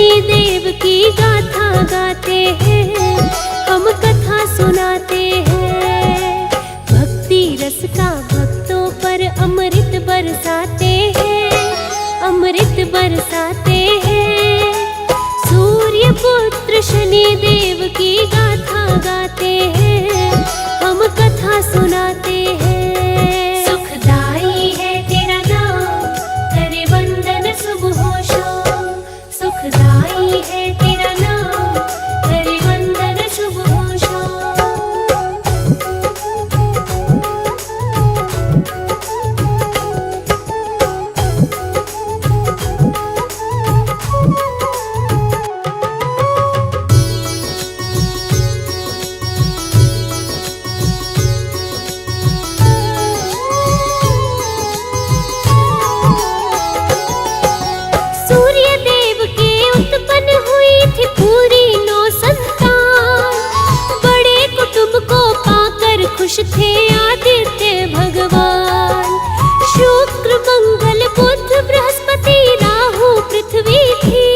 शनि देव की गाथा गाते हैं, हम कथा सुनाते हैं। भक्ति रस का भक्तों पर अमृत बरसाते हैं, अमृत बरसाते हैं। सूर्य पुत्र शनि देव की गाथा गाते हैं, हम कथा सुनाते हैं। सुखदाई है तेरा नाम, करे वंदन सुबह शाम। सुखदाई है तेरा नाम, करे वंदन सुबह शाम। खुश थे आदित्य भगवान, शुक्र मंगल बुध बृहस्पति राहु पृथ्वी थी।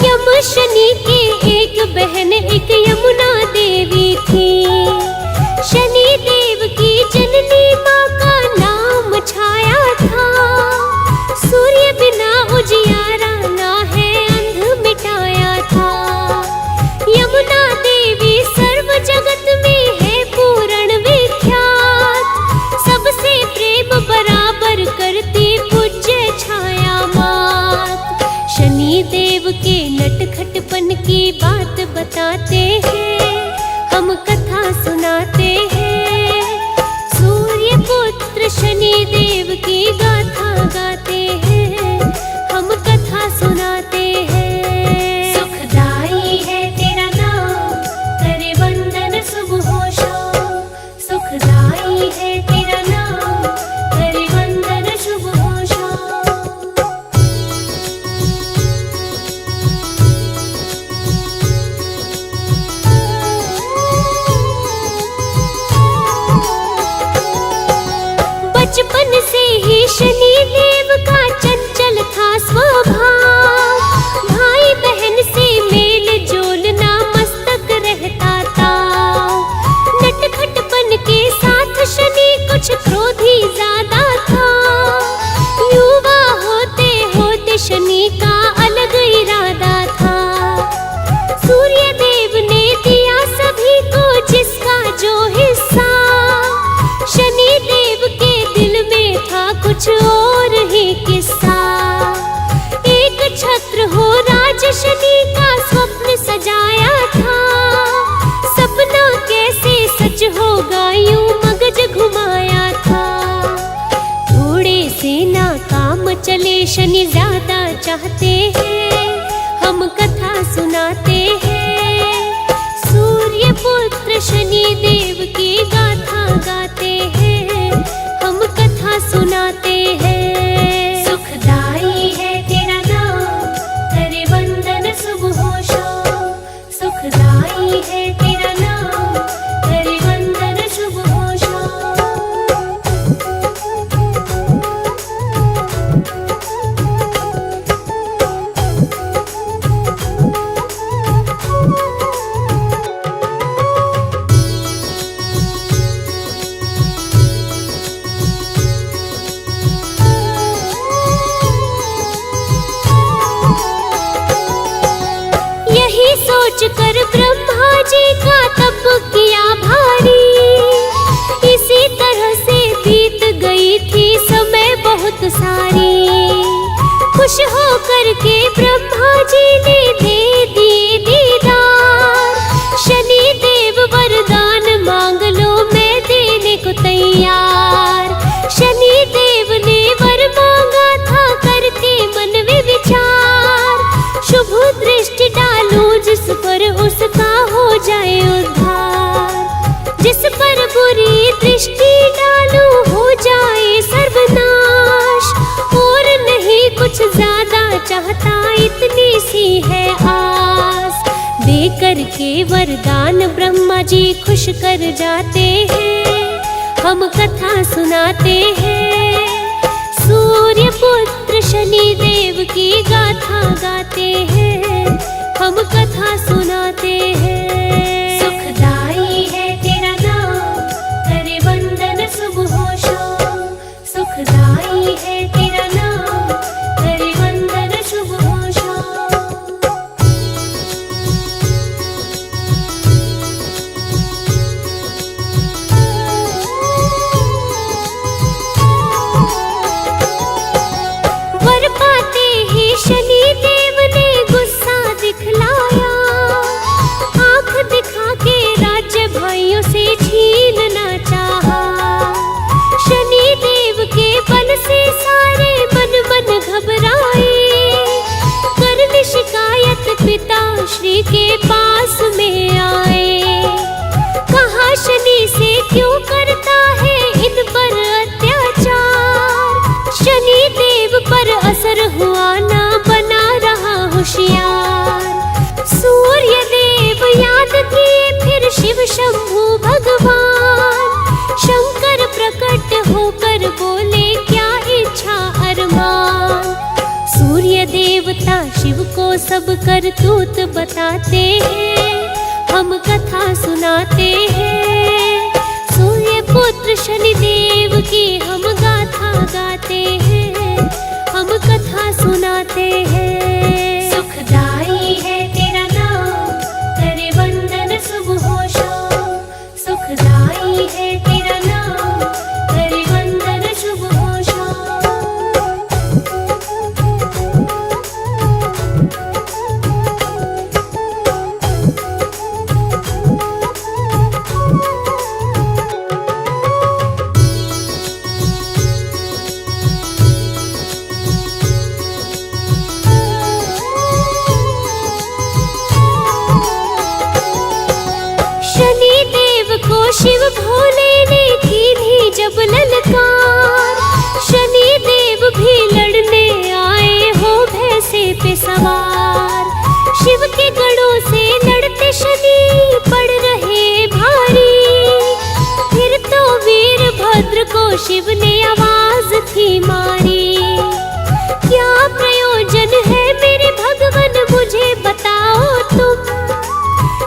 यम शनि की एक बहन एक यमुना देवी थी। शनि देव की जननी माँ का नाम छाया था। सूर्य बिना उजियारा ना है, अंध मिटाया था। यमुना देवी सर्व जगत में है पूर्ण विख्यात। सबसे प्रेम बराबर करती पूज्य छाया मात। शनि देव के नटखटपन की बात बताते हैं, हम कथा सुनाते हैं। सूर्य पुत्र शनि देव की गाथा गाते हैं, हम कथा सुनाते हैं। सुखदाई है तेरा नाम, करे वंदन सुबह शाम। सुखदाई है तेरा नाम, करे वंदन सुबह शाम। बचपन से ही शनि देव का चंचल था स्वभाव। भाई बहन से मेल जोलना मस्तक रहता था। नटखटपन के साथ शनि कुछ क्रोधी ज्यादा था। युवा होते होते शनि का अलग इरादा था। सूर्य देव ने दिया सभी को जिसका जो हिस्सा। शनि देव के दिल में था कुछ और ही किस्सा। एक छत्र हो राज शनि का स्वप्न सजाया था। सपना कैसे सच होगा यूं मगज घुमाया था। थोड़े से ना काम चले शनि ज्यादा चाहते हैं, हम कथा सुनाते हैं। सूर्य पुत्र शनि देव की गाथा गाते हैं, हम कथा सुनाते हैं। सुखदाई है तेरा नाम, करे वंदन सुबह शाम। सुखदाई है तेरा नाम, करे वंदन सुबह शाम। यही सोच कर ब्रह्मा जी का तप किया भारी। इसी तरह से बीत गई थी समय बहुत सारी। खुश होकर के ब्रह्मा जी ने दे दिए दीदार। शनि देव वरदान मांग लो, मैं देने को तैयार। शनि देव ने वर मांगा था करके मन में विचार। शुभ दृष्टि डालूं जिस पर उसका हो जाए उद्धार। जिस पर बुरी दृष्टि डालूं हो जाए सर्वनाश। और नहीं कुछ ज्यादा चाहता, इतनी सी है आस। देकर के वरदान ब्रह्मा जी खुश कर जाते हैं, हम कथा सुनाते हैं। सूर्य पुत्र शनि देव की गाथा गाते हैं, हम कथा सुनाते हैं। सुखदाई है तेरा नाम, करे वंदन सुबह शाम। सुखदाई है तेरा नाम, करे वंदन सुबह शाम। वर पाते ही शनि देव ने गुस्सा दिखलाया, आंख दिखा के राज्य भाइयों से छीनना चाहा। शनि देव के बल से सारे मन मन घबराए, करने शिकायत पिता श्री के पास में आए। कहा शनि से क्यों करता है इन पर अत्याचार, शनि देव पर असर हुआ ना बना रहा होशियार। सूर्य देव याद किए फिर शिव शंभु भगवान, शंकर प्रकट होकर बोले क्या इच्छा अरमान। सूर्य देवता शिव को सब करतूत बताते हैं, हम कथा सुनाते हैं। सूर्य पुत्र शनि देव की हम गाथा गाते हैं, हम कथा सुनाते हैं। सुखदाई है तेरा नाम, करे वंदन सुबह शाम। सुखदाई है तेरा नाम, करे वंदन सुबह शाम। शनि देव को शिव भोले ने की भी जब ललकार, शनि देव भी लड़ने आए हो भैंसे पे सवार। शिव के गढ़ों से लड़ते शनि पड़ रहे भारी, फिर तो वीरभद्र को शिव ने आवाज थी मारी। क्या प्रयोजन है मेरे भगवन मुझे बताओ तुम,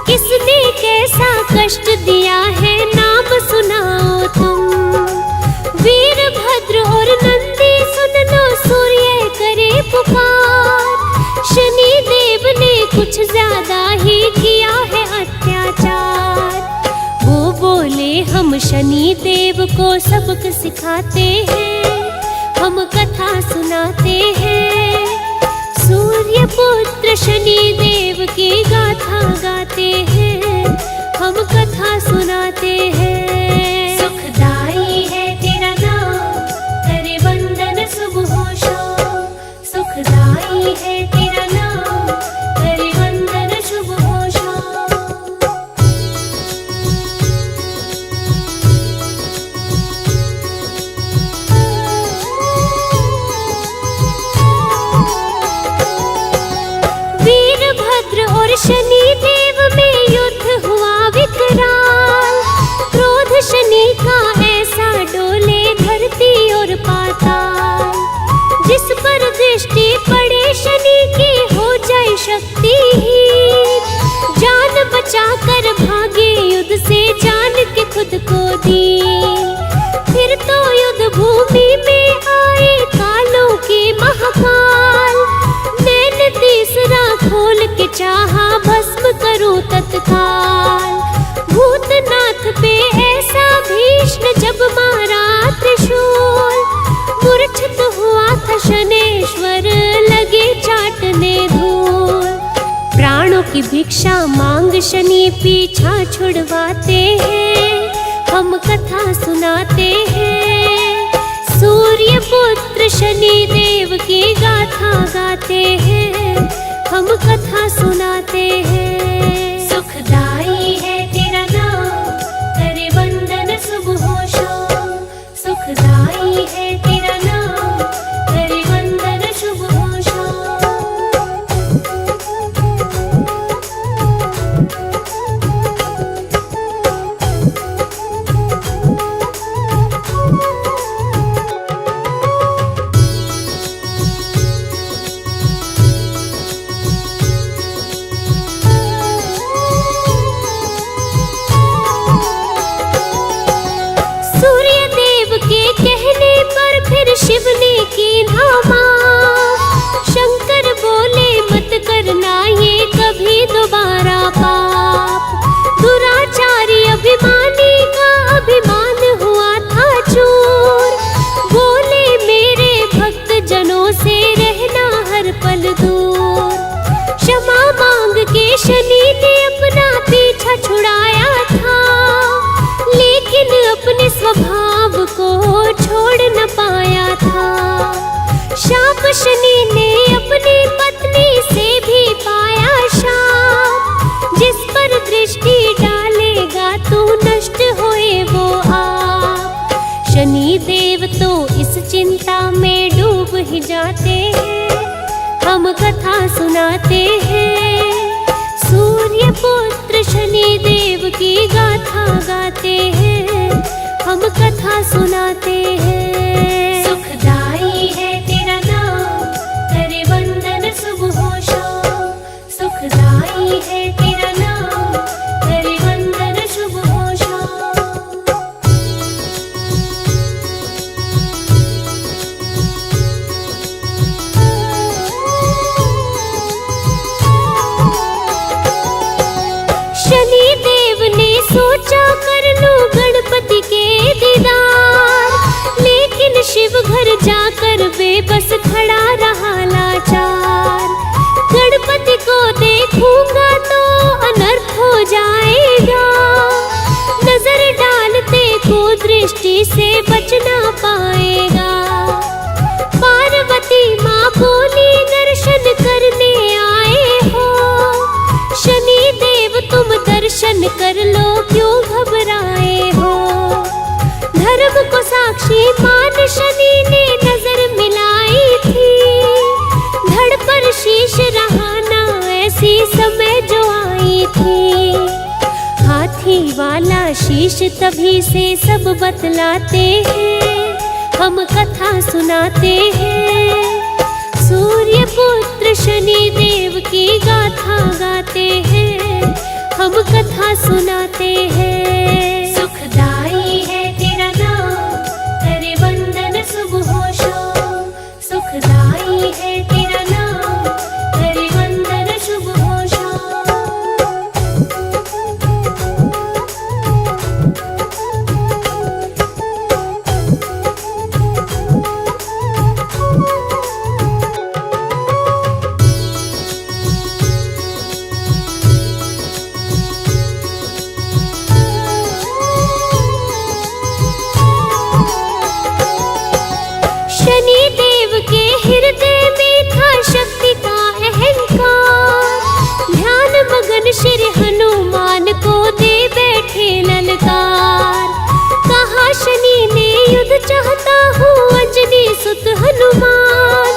किसने कैसा कष्ट दिया है नाम सुनाओ तुम। वीरभद्र और नंदी सुन लो सूर्य करे पुकार, शनि देव ने कुछ ज्यादा ही किया है अत्याचार। वो बोले हम शनि देव को सबक सिखाते हैं, हम कथा सुनाते हैं। सूर्य पुत्र शनि देव की गाथा गाते हैं, हम कथा सुनाते हैं। सुखदाई है तेरा नाम, करे वंदन सुबह शाम। सुखदाई है तेरा नाम, करे वंदन सुबह शाम। वीरभद्र और शनि देव में युद्ध हुआ विकराल, क्रोध शनि का ऐसा डोले धरती और पाताल। जिस पर दृष्टि पड़े शनि की हो जाए शक्तिहीन, जान बचाकर भागे युद्ध से जान के खुद को दी। फिर तो युद्ध भूमि में आए कालों के महाकाल, नैन तीसरा खोल के चाहा भस्म करूं तत्काल। भूतनाथ पे ऐसा भीष्म जब मारा त्रिशूल, मूर्छित हुआ था शनेश्वर लगे चाटने धूल। प्राणों की भिक्षा मांग शनि पीछा छुड़वाते हैं, हम कथा सुनाते हैं। सूर्य पुत्र शनि देव की गाथा गाते हैं, हम कथा सुनाते हैं। सुखदाई है तेरा नाम, करे वंदन सुबह शाम। सुखदाई है तेरा नाम, करे वंदन सुबह शाम। स्वभाव को छोड़ न पाया था। शाप शनि ने अपनी पत्नी से भी पाया शाप, जिस पर दृष्टि डालेगा तू नष्ट होए वो आप। शनि देव तो इस चिंता में डूब ही जाते हैं, हम कथा सुनाते हैं। सूर्य पुत्र शनि देव की गाथा गाते हैं, हम कथा सुनाते हैं। सुखदाई है तेरा नाम, करे वंदन सुबह हो शाम। सुखदाई है तेरा नाम, करे वंदन सुबह हो शाम। शनि देव ने सोचा कर लूं गणपति के दीदार, लेकिन शिव घर जाकर बेबस खड़ा रहा लाचार। गणपति को देखूंगा तो अनर्थ हो जाएगा, नजर डालते को दृष्टि से बच ना पाएगा। पार्वती माँ बोली दर्शन करने आए हो, शनि देव तुम दर्शन कर लो क्यों घबराए हो। धर्म को साक्षी मान शनि ने नजर मिलाई थी, धड़ पर शीश रहाना ऐसी समय जो आई थी। हाथी वाला शीश तभी से सब बतलाते हैं, हम कथा सुनाते हैं। सूर्य पुत्र शनि देव की गाथा गाते हैं, हम कथा सुनाते हैं। सुखदाई है तेरा नाम, करे वंदन सुबह हो शाम। सुखदाई है तेरा नाम, करे वंदन सुबह हो शाम। शनि देव के हृदय में था शक्ति का अहंकार, ध्यान मगन श्री हनुमान को दे बैठे ललकार। कहा शनि ने युद्ध चाहता हूँ अंजनी सुत हनुमान,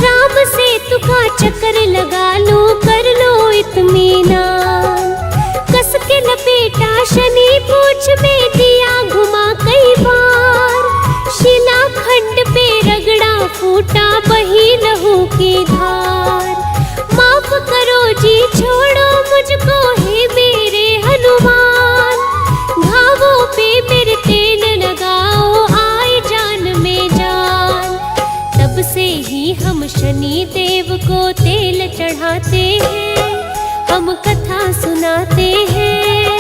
राम सेतु का चक्कर लगा लो कर लो इत्मीनान। कस के लपेटा शनि पूछ में दिया घुमा कई बार, शिलाखंड पे रगड़ा फूटा बही लहू की धार। माफ करो जी छोड़ो मुझको हे मेरे हनुमान, घावों पे मेरे तेल लगाओ आए जान में जान। तब से ही हम शनि देव को तेल चढ़ाते हैं, हम कथा सुनाते हैं।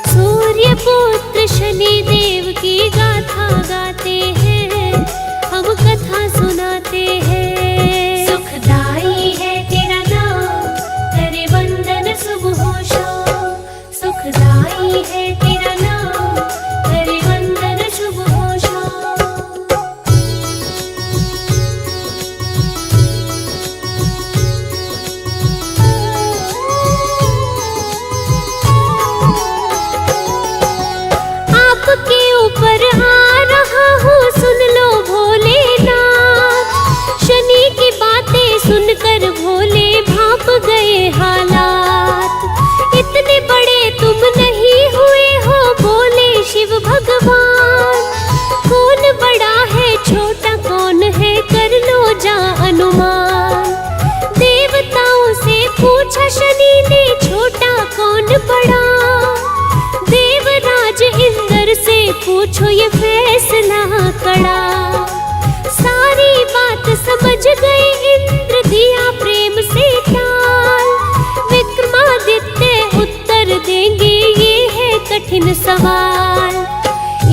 सूर्य पुत्र शनि देव की गाथा गाते हैं, हम कथा सुनाते हैं। सुखदाई है तेरा नाम, करे वंदन सुबह हो शाम। सुखदाई है तेरा नाम, करे वंदन सुबह हो शाम। आपके ऊपर आ रहा हूँ सुन लो भोलेनाथ, शनि की बातें सुनकर भोले भाप गए हालात। इतने बड़े तुम नहीं हुए हो बोले शिव भगवान, कौन बड़ा है छोटा कौन है कर लो जा अनुमान। देवताओं से पूछा शनि ने छोटा कौन बड़ा, देवराज इंद्र से पूछो ये फैसला कड़ा। सारी बात समझ गए इंद्र दिया प्रेम से टाल, विक्रमादित्य उत्तर देंगे ये है कठिन सवाल।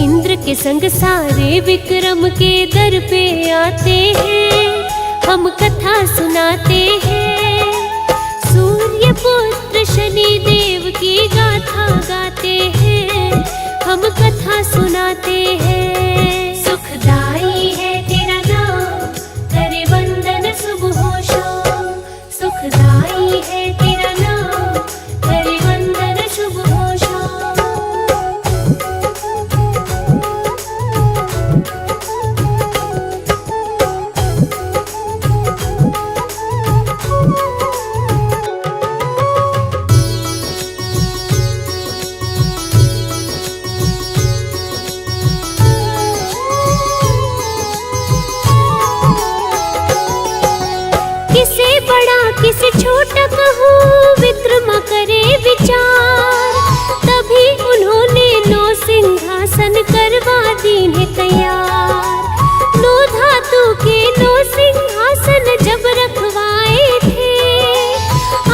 इंद्र के संग सारे विक्रम के दर पे आते हैं, हम कथा सुनाते हैं। सूर्य पुत्र शनि देव की गाथा गाते हैं, हम कथा सुनाते हैं। सुखदाई है तेरा नाम, करे वंदन सुबह शाम। सुखदाई है तेरा नाम, करे वंदन सुबह शाम। किसे बड़ा किसे छोटा कहूँ, विक्रमा करे विचार। तभी उन्होंने 9 सिंहासन करवा दीने तैयार। 9 धातु के 9 सिंहासन जब रखवाए थे,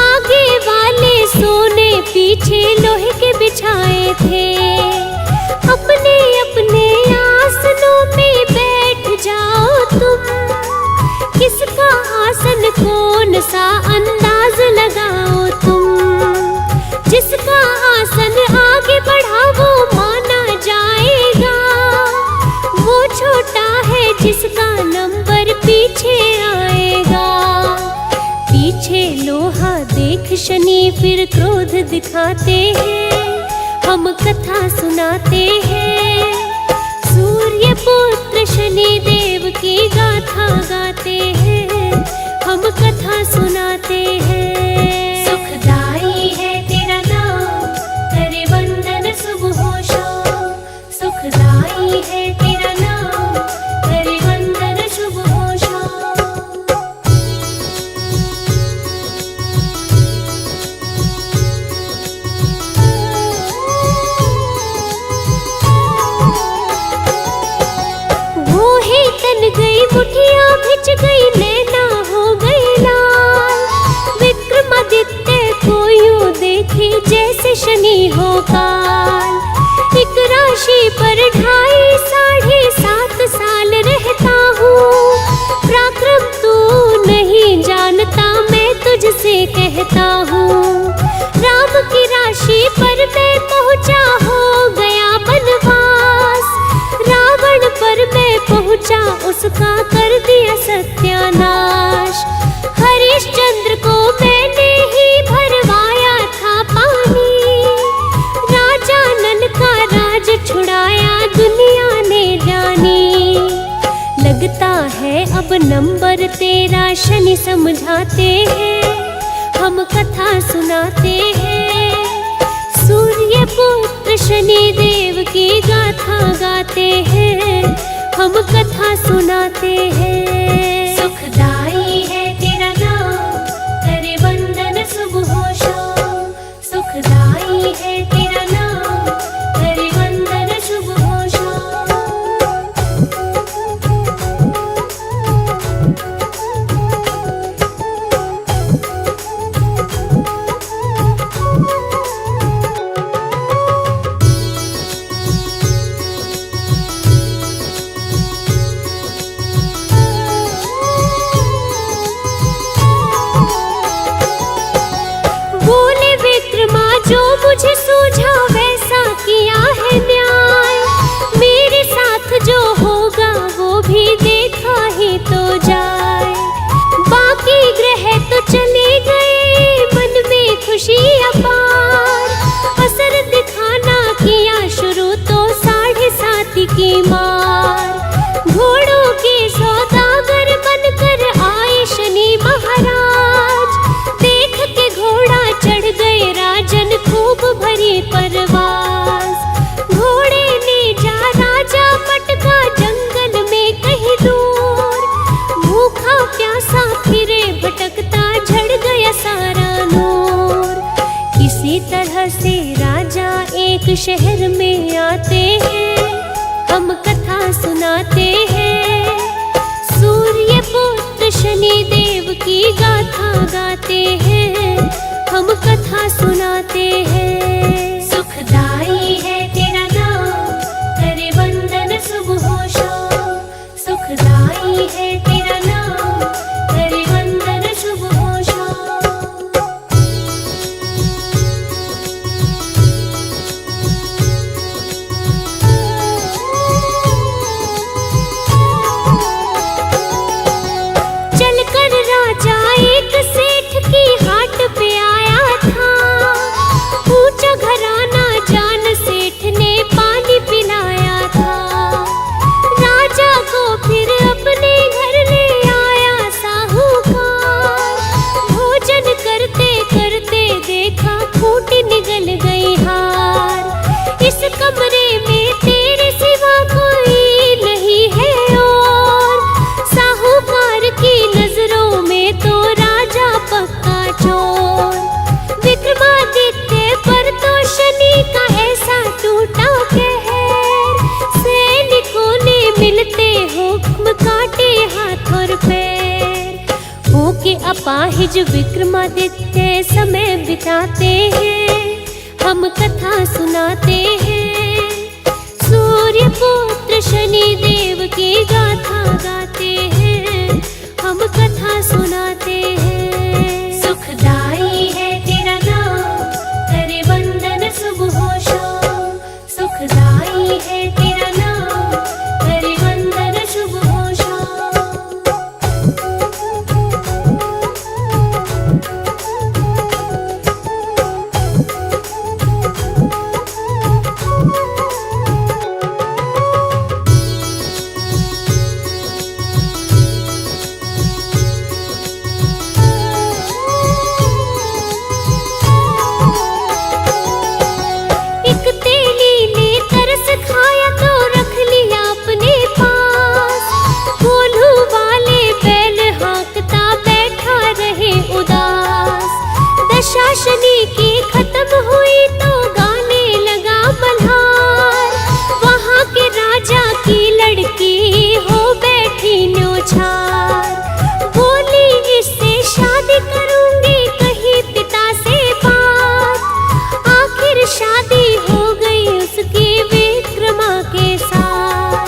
आगे वाले सोने पीछे लोहे के बिछाए थे। अपने अपने आसनों में बैठ जाओ तुम, किसका आसन कौन सा अंदाज लगाओ तुम। जिसका आसन आगे बढ़ा वो माना जाएगा, वो छोटा है जिसका नंबर पीछे आएगा। पीछे लोहा देख शनि फिर क्रोध दिखाते हैं, हम कथा सुनाते हैं। सूर्य पुत्र शनि देव की गाथा गाते हैं, हम कथा सुनाते हैं। सुखदाई है तेरा नाम, करे वंदन सुबह शाम। सुखदाई है तेरा नाम, करे वंदन सुबह शाम। तन गई मुठिया भिज गई, नैना हो गई लाल। विक्रमादित्य को यूं देखे जैसे शनि हो काल। एक राशि पर 2.5-7.5 साल रहता हूँ। पराक्रम तू नहीं जानता मैं तुझसे कहता हूँ। राम की राशि पर मैं पहुँचा, हो गया बनवास। रावण पर मैं पहुँचा, उसका कर दिया सत्यानाश। हरिश्चंद्र को मैंने ही भरवाया था पानी। राजा नल का राज छुड़ाया दुनिया ने जानी। लगता है अब नंबर तेरा शनि समझाते हैं, हम कथा सुनाते हैं। सूर्य पुत्र शनि देव की गाथा गाते हैं, हम कथा सुनाते हैं। सुखदाई है तेरा नाम, करे वंदन सुबह शाम। सुखदाई है तेरा नाम, करे वंदन सुबह शाम। जो मुझे सूझा वैसा किया है न्याय। मेरे साथ जो होगा वो भी देखा ही तो जाए। बाकी ग्रह तो चले गए, मन में खुशी अपार। असर दिखाना किया शुरू तो 7.5 की मार। घोड़ों के सौदागर बनकर आए शनि महाराज। देख के घोड़ा चढ़ गए राजन, खूब भरी परवास। घोड़े ने जा राजा पटका जंगल में कहीं दूर। भूखा प्यासा फिरे भटकता, झड़ गया सारा नूर। किसी तरह से राजा एक शहर में आते हैं, हम कथा सुनाते हैं। सूर्य पुत्र शनि देव की गाथा गाते हैं, हम कथा सुनाते हैं। सुखदाई है तेरा नाम, करे वंदन सुबह शाम। सुखदाई है तेरा नाम, करे वंदन सुबह शाम। अपाहिज विक्रमादित्य समय बिताते हैं, हम कथा सुनाते हैं। सूर्य पुत्र शनि देव की गाथा गाते हैं, हम कथा सुनाते हैं। सुखदाई है तेरा नाम, करे वंदन सुबह शाम। सुखदाई है तेरा नाम, करे वंदन सुबह शाम। शनि की खत्म हुई तो गाने लगा मल्हार, वहाँ के राजा की लड़की हो बैठी न्योछार। बोली इससे शादी करूंगी, कही पिता से बात। आखिर शादी हो गई उसकी विक्रमा के साथ।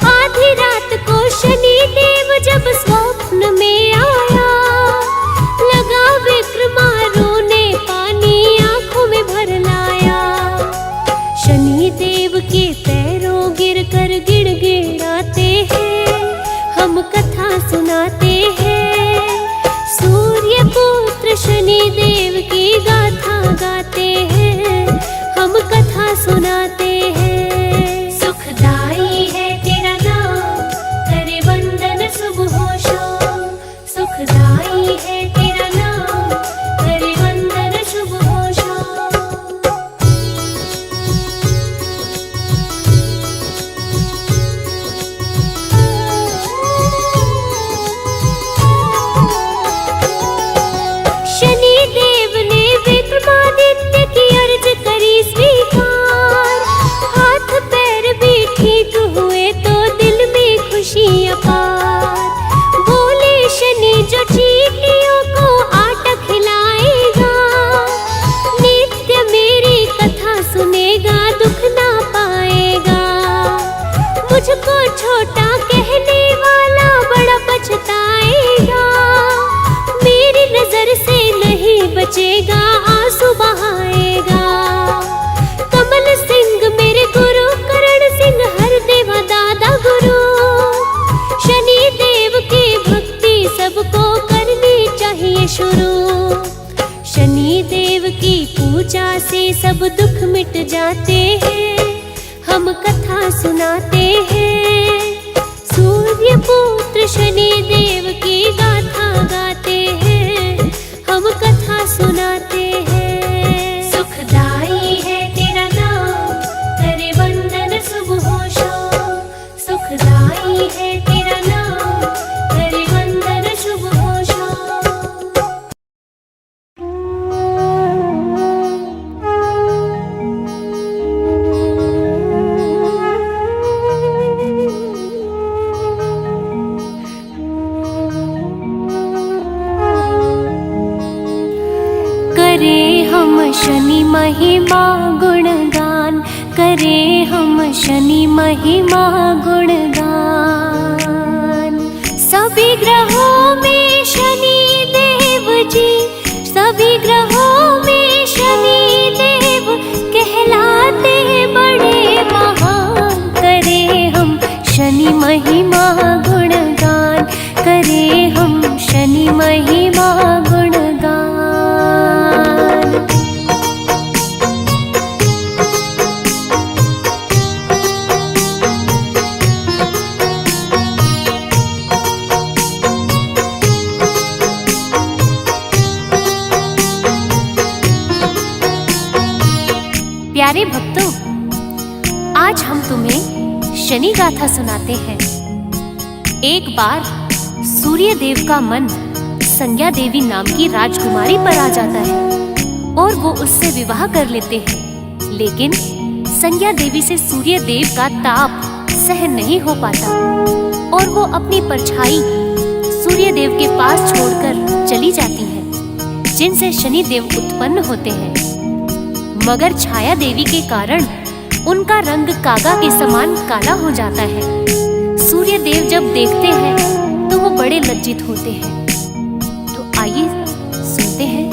आधी रात को शनि देव जब स्वप्न में आया, लगा विक्रमा रोने, पानी आंखों में भर लाया। शनि देव के पैरों गिर कर गिड़गिड़ाते हैं, हम कथा सुनाते हैं। सूर्य पुत्र शनि देव की गाथा गाते हैं, हम कथा सुनाते हैं। सुखदाई है तेरा नाम, करे वंदन सुबह शाम। सुखदाई है तेरा नाम, करे वंदन सुबह शाम। शनि देव ने विक्रमादित्य की अर्ज करी स्वीकार। हाथ पैर भी ठीक हुए तो दिल में खुशी अपार। बोले शनि जो चींटियों को आटा खिलाएगा, नित्य मेरी कथा सुनेगा, दुख ना पाएगा। मुझको छोटा कहने वाला बड़ा पछताएगा, मेरी नजर से नहीं बचेगा, आंसू बहाएगा। कमल सिंह मेरे गुरु, करण सिंह हरदेवा दादा गुरु। शनि देव की भक्ति सबको करनी चाहिए शुरू। शनि देव की पूजा से सब दुख मिट जाते हैं, हम कथा सुनाते हैं। सूर्य पुत्र शनि देव की गाथा गाते हैं, हम कथा सुनाते हैं। सुखदाई है तेरा नाम, करे वंदन सुबह शाम। सुखदाई है तेरा नाम, करे वंदन सुबह शाम। करे हम शनि महिमा गुणगान, करे हम शनि महिमा गुणगान। सभी ग्रहों में शनि देव जी, सभी ग्रहों में शनि देव कहलाते बड़े महान। करे हम शनि महिमा गुणगान, करे हम शनि महिमा गुणगान। प्यारे भक्तों, आज हम तुम्हें शनि गाथा सुनाते हैं। एक बार सूर्य देव का मन संज्ञा देवी नाम की राजकुमारी पर आ जाता है और वो उससे विवाह कर लेते हैं। लेकिन संज्ञा देवी से सूर्य देव का ताप सहन नहीं हो पाता और वो अपनी परछाई सूर्य देव के पास छोड़कर चली जाती हैं, जिनसे शनि देव उत्पन्न होते हैं। मगर छाया देवी के कारण उनका रंग कागा के समान काला हो जाता है। सूर्य देव जब देखते हैं तो वो बड़े लज्जित होते हैं। तो आइए सुनते हैं।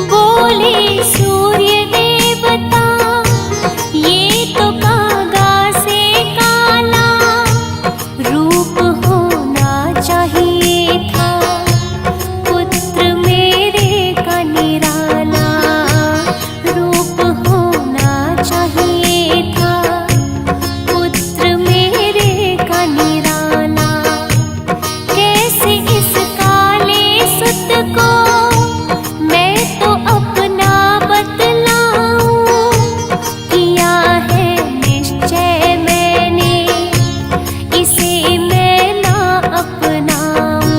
बोले सूर्य देवता, ये तो कागा से काला रूप होना चाहिए था, पुत्र मेरे का निराला रूप होना चाहिए था, पुत्र मेरे का निराला। कैसे इस काले सुत को मैं तो अपना बतलाऊं, किया है निश्चय मैंने इसे मैं ना अपनाऊं,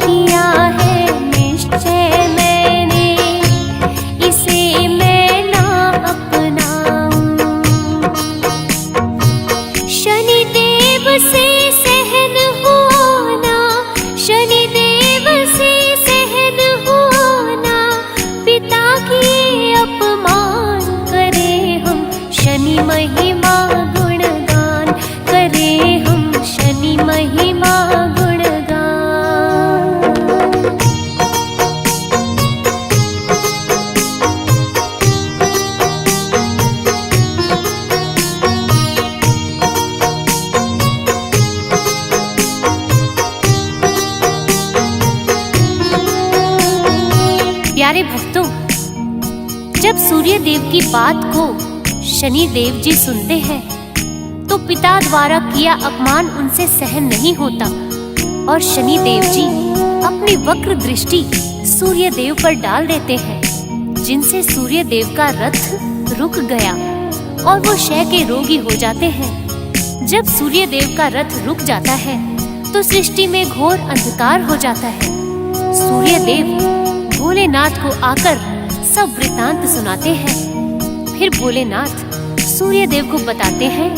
किया है निश्चय मैंने इसे मैं ना अपनाऊं। शनि देव से सहन हुआ ना, शनि देव से सहन हुआ ना, पिता की अपमान करे हम शनि महिमा गुणगान, करे हम शनि महिमा गुणगान। प्यारे भक्तों, जब सूर्य देव की बात को शनि देव जी सुनते हैं तो पिता द्वारा किया अपमान उनसे सहन नहीं होता और शनि देव जी अपनी वक्र दृष्टि सूर्य देव पर डाल देते हैं, जिनसे सूर्य देव का रथ रुक गया और वो क्षय के रोगी हो जाते हैं। जब सूर्य देव का रथ रुक जाता है तो सृष्टि में घोर अंधकार हो जाता है। सूर्य देव भोलेनाथ को आकर सब वृतांत सुनाते हैं। फिर भोलेनाथ सूर्य देव को बताते हैं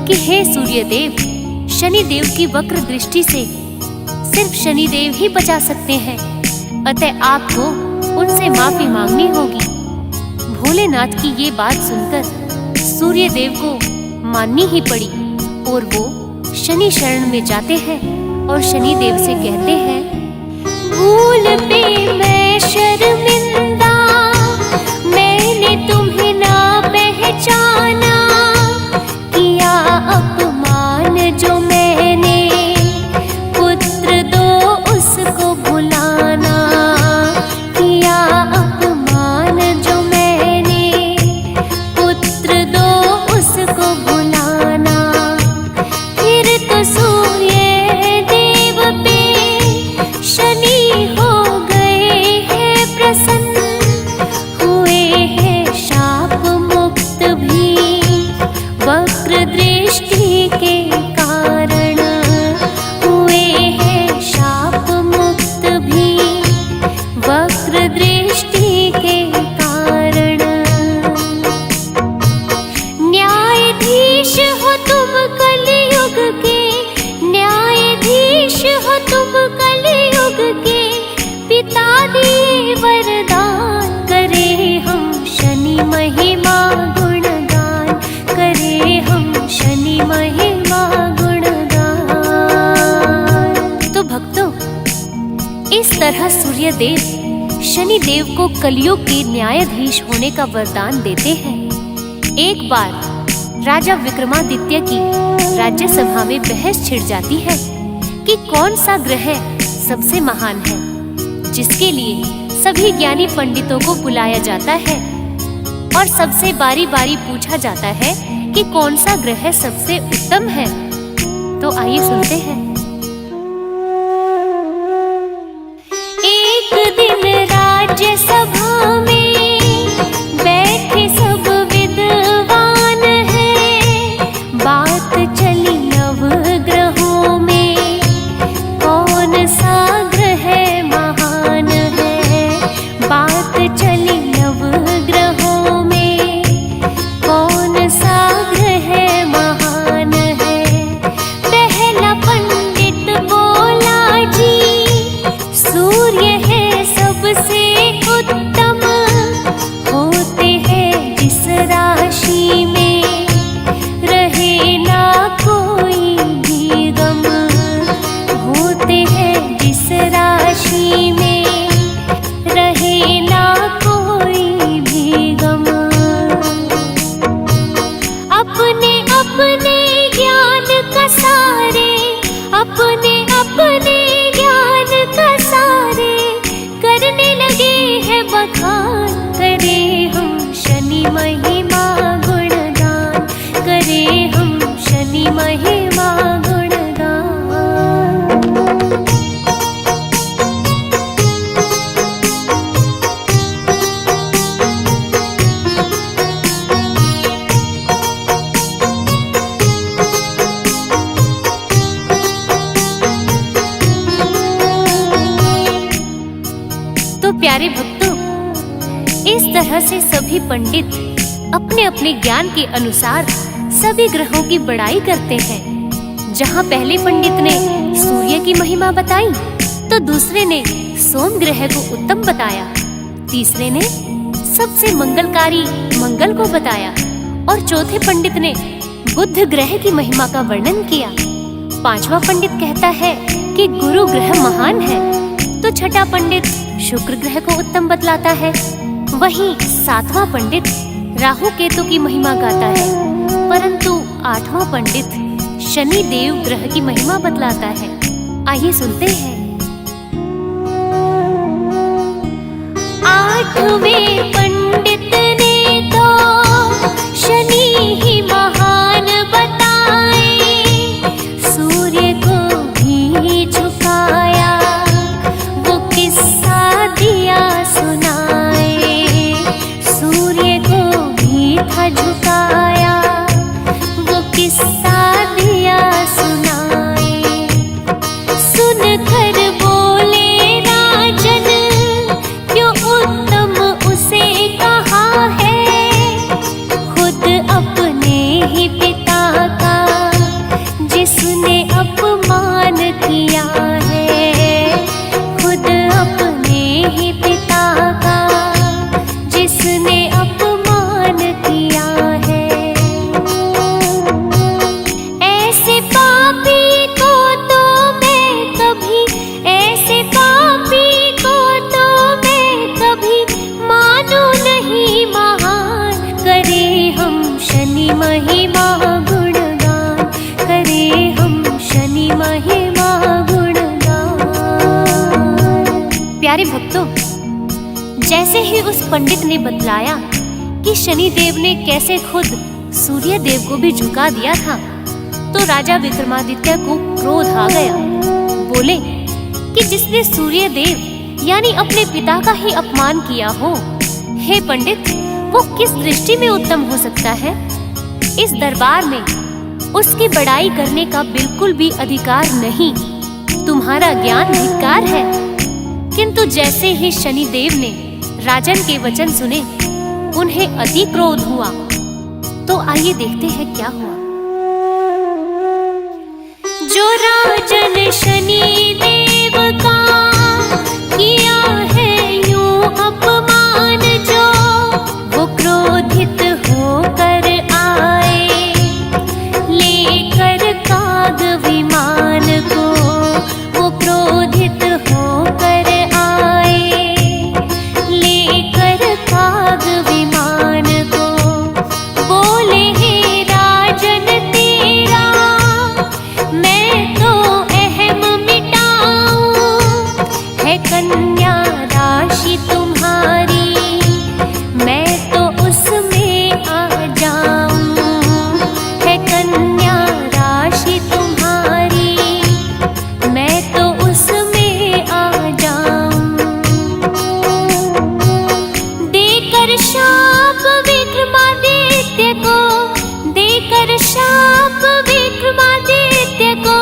कि हे सूर्य देव, शनि देव की वक्र दृष्टि से सिर्फ शनि देव ही बचा सकते हैं, अतः आपको उनसे माफी मांगनी होगी। भोलेनाथ की ये बात सुनकर सूर्य देव को माननी ही पड़ी और वो शनि शरण में जाते हैं और शनि देव से कहते हैं, भूल पे मैं शर्मिंदा, मैंने तुम्हें ना पहचाना, किया अपमान जो मैंने, पुत्र दो उसको भुलाना, किया अपमान जो मैंने, पुत्र दो उसको भुलाना। फिर तो सूर्य देव पे शनि हो गए हैं प्रसन्न, हुए हैं शाप मुक्त भी वक्र दृष्टि के कारण, हुए हैं शाप मुक्त भी वक्र दृष्टि के कारण। न्यायाधीश हो तुम कलयुग के, न्यायाधीश हो तुम कलयुग के, पिता दिए वरदान, करे हम शनि महिमा गुणगान, करे हम शनि महिमा गुणगान। तो भक्तों, इस तरह सूर्य देव शनि देव को कलयुग के न्यायाधीश होने का वरदान देते हैं। एक बार राजा विक्रमादित्य की राज्यसभा में बहस छिड़ जाती है कि कौन सा ग्रह सबसे महान है, जिसके लिए सभी ज्ञानी पंडितों को बुलाया जाता है और सबसे बारी बारी पूछा जाता है कि कौन सा ग्रह सबसे उत्तम है। तो आइए सुनते हैं। एक दिन राज्यसभा में बैठे सब विद्वान हैं, बात चली नवग्रहों में, कौन सा ग्रह महान है, बात चली नवग्रहों में, कौन सा ग्रह महान है। प्यारे भक्तों, इस तरह से सभी पंडित अपने अपने ज्ञान के अनुसार सभी ग्रहों की बड़ाई करते हैं। जहाँ पहले पंडित ने सूर्य की महिमा बताई, तो दूसरे ने सोम ग्रह को उत्तम बताया, तीसरे ने सबसे मंगलकारी मंगल को बताया और चौथे पंडित ने बुध ग्रह की महिमा का वर्णन किया। पांचवा पंडित कहता है कि गुरु ग्रह महान है, तो छठा पंडित शुक्र ग्रह को उत्तम बतलाता है। वहीं सातवां पंडित राहु केतु की महिमा गाता है, परंतु आठवां पंडित शनि देव ग्रह की महिमा बतलाता है। आइए सुनते हैं। आठवें पंडित ने तो शनि ही महान बताए, सूर्य को भी झुकाया, वो किस्सा दिया सुनाए। सूर्य को भी था झुकाया, वो किस्सा दिया सुनाए। सुनकर बोले राजन, क्यों उत्तम उसे कहा है, खुद अपने ही पिता का जिसने अपमान किया है, खुद अपने ही पिता का जिसने अपमान किया है। ऐसे पापी को तो मैं कभी, ऐसे पापी को तो मैं कभी मानू नहीं महान। करे हम शनि महिमा गुणगान, करे हम शनि महिमा गुणगान। प्यारे भक्तों, जैसे ही उस पंडित ने बतलाया कि शनि देव ने कैसे खुद सूर्य देव को भी झुका दिया था, तो राजा विक्रमादित्य को क्रोध आ गया। बोले कि जिसने सूर्य देव यानी अपने पिता का ही अपमान किया हो, हे पंडित, वो किस दृष्टि में उत्तम हो सकता है। इस दरबार में उसकी बड़ाई करने का बिल्कुल भी अधिकार नहीं, तुम्हारा ज्ञान धिक्कार है। किंतु जैसे ही शनि देव ने राजन के वचन सुने, उन्हें अति क्रोध हुआ। तो आइए देखते हैं क्या हुआ। जो राजन शनि देव का किया है यूं अपमान, जो वो क्रोधित होकर आए, लेकर काग विमान को, वो क्रोधित होकर आए, लेकर काग विमान को। बोले हे राजन तेरा, मैं तो अहम मिटाऊं, है कन्या राशि तुम्हारी, मैं तो उसमें आ जाऊं, है कन्या राशि तुम्हारी, मैं तो उसमें आ जाऊं। देकर शाप विक्रमादित्य को, देकर शाप विक्रमादित्य को,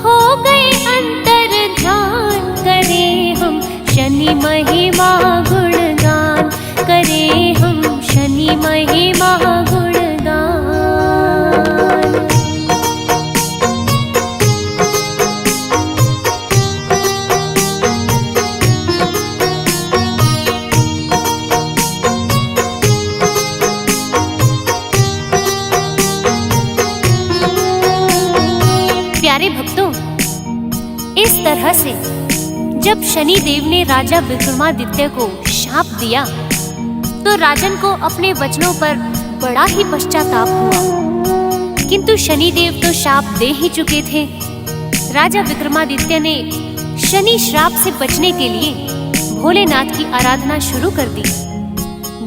हो गए अंतर ध्यान। करे हम शनि महिमा गुणगान, करे हम शनि महिमा गुणगान। प्यारे भक्तों, इस तरह से जब शनि देव ने राजा विक्रमादित्य को शाप दिया, तो राजन को अपने वचनों पर बड़ा ही पश्चाताप हुआ। किंतु शनि देव तो शाप दे ही चुके थे। राजा विक्रमादित्य ने शनि श्राप से बचने के लिए भोलेनाथ की आराधना शुरू कर दी।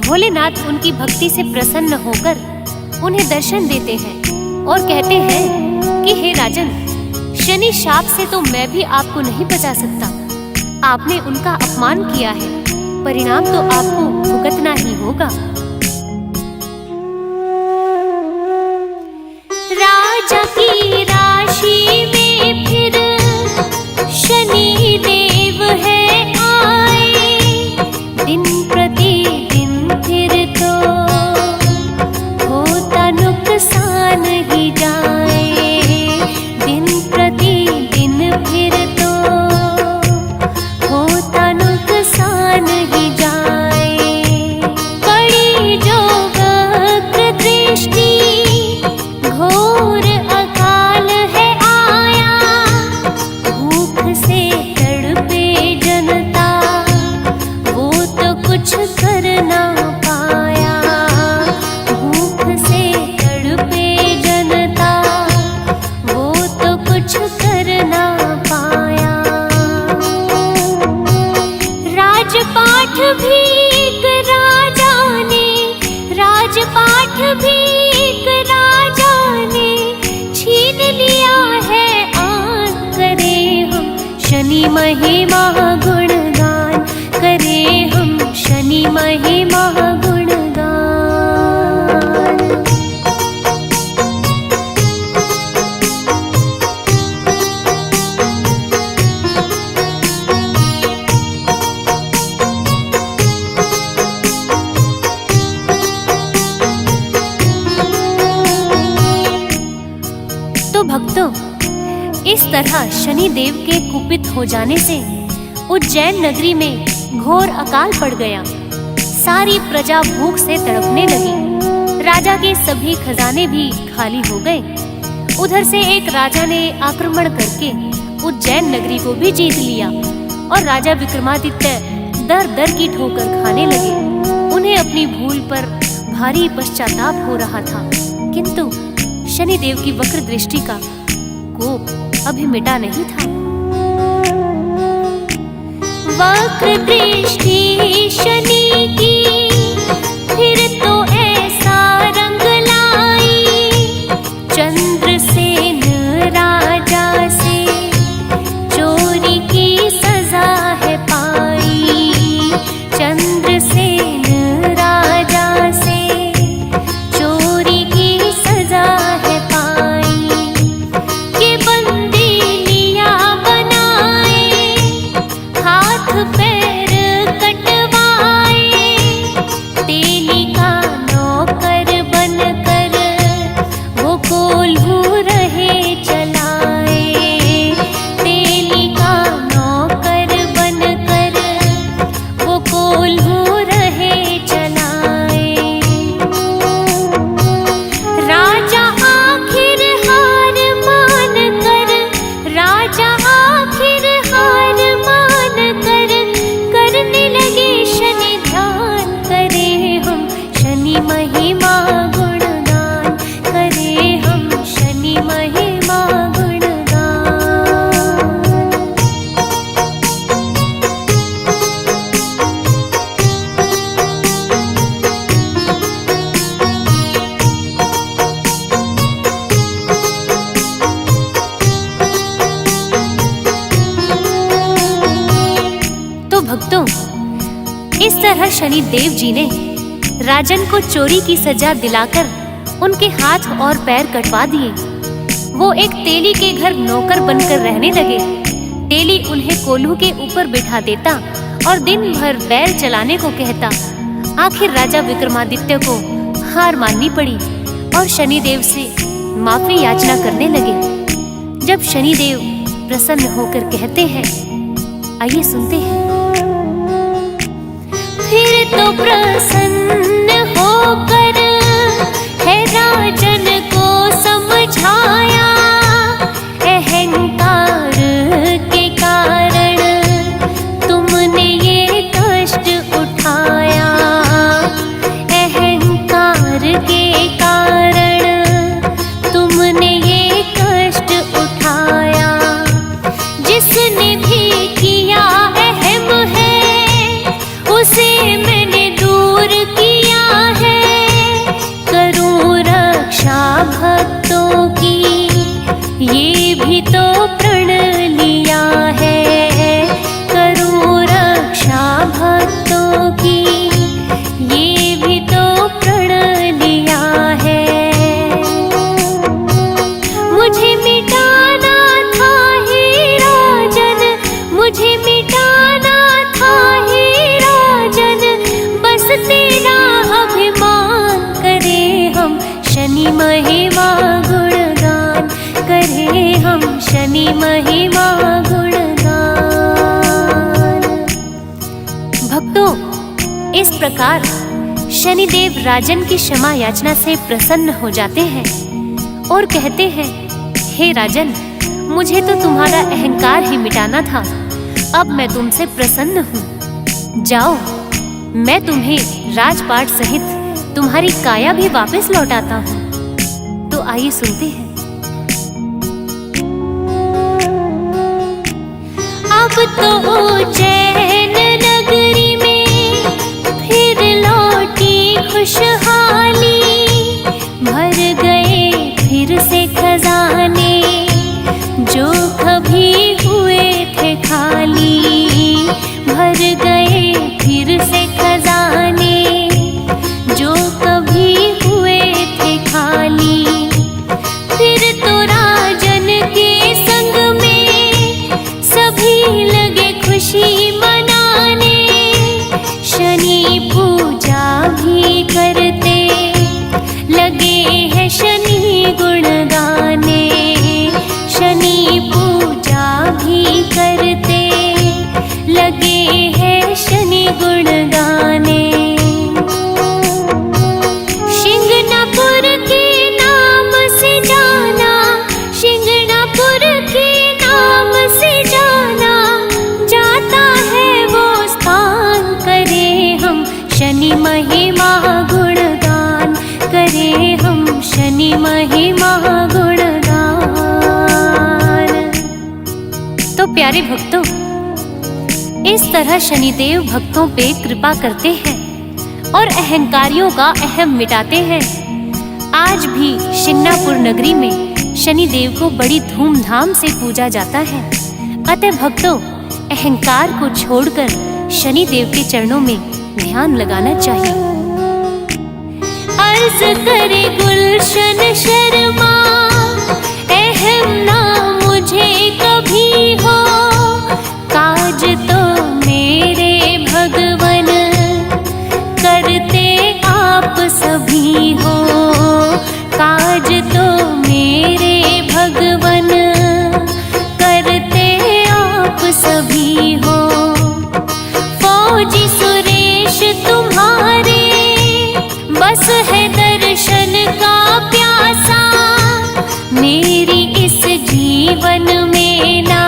भोलेनाथ उनकी भक्ति से प्रसन्न होकर उन्हें दर्शन देते हैं और कहते हैं कि हे राजन, शनि शाप से तो मैं भी आपको नहीं बचा सकता। आपने उनका अपमान किया है, परिणाम तो आपको भुगतना ही होगा। राजा की राशि में फिर शनि देव है आए, नुकसान ही जाए, दिन प्रतिदिन फिर तो होता नुकसान ही जाए। पड़ी जो वक्र दृष्टि घोर अकाल है आया, भूख से तड़पे जनता वो तो कुछ कर ना पाया, भूख से तड़पे जनता वो तो कुछ कर ना पाया। राजपाट भी एक राजा ने, राजपाट भी एक राजा ने छीन लिया है आन। करे हम शनि महिमा गुणगान, करे हम शनि महिमा गुणगान। तो भक्तों, इस तरह शनि देव के कुपित हो जाने से उज्जैन नगरी में घोर अकाल पड़ गया। सारी प्रजा भूख से तड़पने लगी, राजा के सभी खजाने भी खाली हो गए। उधर से एक राजा ने आक्रमण करके उज्जैन नगरी को भी जीत लिया और राजा विक्रमादित्य दर दर की ठोकर खाने लगे। उन्हें अपनी भूल पर भारी पश्चाताप हो रहा था, किंतु शनिदेव की वक्र दृष्टि का कोप अभी मिटा नहीं था। वक्र दृष्टि शनि की फिर तो ऐसा रंग लाई, चंद्रसेन राजा से चोरी की सजा है पाई, चंद्रसेन राजा से चोरी की सजा है पाई। के बंदी लिया बनाए, हाथ पैर कटवाए, तेली का नौकर बनकर वो कोल्हू रहे चलाए, तेली का नौकर बनकर वो कोल्हू रहे चलाए। राजा आखिर हार मान कर, राजा आखिर हार मान कर करने लगे शनि ध्यान। करे हम शनि महिमा गुणगान, करे हम शनि महिमा गुणगान। तो भक्तों, इस तरह शनि देव जी ने राजन को चोरी की सजा दिलाकर उनके हाथ और पैर कटवा दिए। वो एक तेली के घर नौकर बनकर रहने लगे। तेली उन्हें कोल्हू के ऊपर बिठा देता और दिन भर बैल चलाने को कहता। आखिर राजा विक्रमादित्य को हार माननी पड़ी और शनिदेव से माफी याचना करने लगे। जब शनिदेव प्रसन्न होकर कहते हैं, आइए सुनते हैं। फिर तो प्रसन्न होकर है राजन को समझाया, अहंकार के कारण तुमने ये कष्ट उठाया, अहंकार के कारण तुमने ये कष्ट उठाया। जिसने भी किया अहम है उसे मैंने दूर किया है, करूं रक्षा भक्तों की ये भी तो प्रण लिया है, करूं रक्षा भक्तों की ये भी तो प्रण लिया है। मुझे मिटाना था हे राजन, मुझे मिटाना था हे राजन, बस तेरा अभिमान करे हम शनि महिमा गुणगान, करें हम शनि महिमा गुणगान। भक्तों, इस प्रकार शनिदेव राजन की क्षमा याचना से प्रसन्न हो जाते हैं और कहते हैं, हे राजन, मुझे तो तुम्हारा अहंकार ही मिटाना था, अब मैं तुमसे प्रसन्न हूँ। जाओ, मैं तुम्हें राजपाट सहित तुम्हारी काया भी वापस लौटाता हूँ। तो आइए सुनते हैं। अब तो उज्जैन नगरी में फिर लौटी खुशहाली, भर गए फिर से खजाने जो कभी हुए थे खाली, भर गए फिर से खजाने जो कभी हुए थे खाली। फिर तो राजन के संग में सभी लगे खुशी मनाने, शनि पूजा भी करते लगे हैं शनि गुण गाने, शनि पूजा भी करते लगे हैं शनि गुण गाने। शिंगणापुर के नाम से जाना, शिंगणापुर के नाम से जाना जाता है वो स्थान, करें हम शनि महिमा गुणगान, करें हम शनि महिमा गुणगान। तो प्यारे भक्तों, इस तरह शनिदेव भक्तों पे कृपा करते हैं और अहंकारियों का अहम मिटाते हैं। आज भी शिंगणापुर नगरी में शनिदेव को बड़ी धूमधाम से पूजा जाता है। अतः भक्तों, अहंकार को छोड़कर शनिदेव के चरणों में ध्यान लगाना चाहिए। अर्ज करे गुलशन शर्मा, अहम ना मुझे कभी हो, काज तो मेरे भगवन करते आप सभी हो, काज तो मेरे भगवन करते आप सभी हो। फौजी सुरेश तुम्हारे बस है दर्शन का प्यासा, मेरी इस जीवन में ना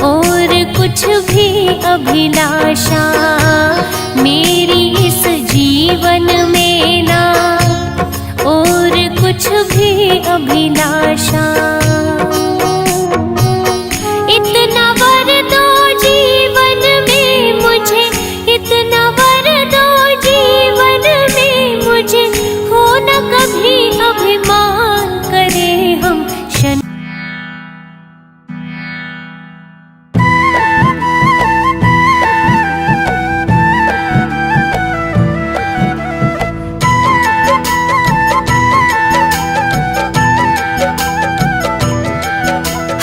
और कुछ भी अभिलाषा, मेरी इस जीवन में ना और कुछ भी अभिलाषा। इतना वर दो जीवन में मुझे, इतना वर दो जीवन में मुझे, हो न कभी अभिमान, करें हम शनि।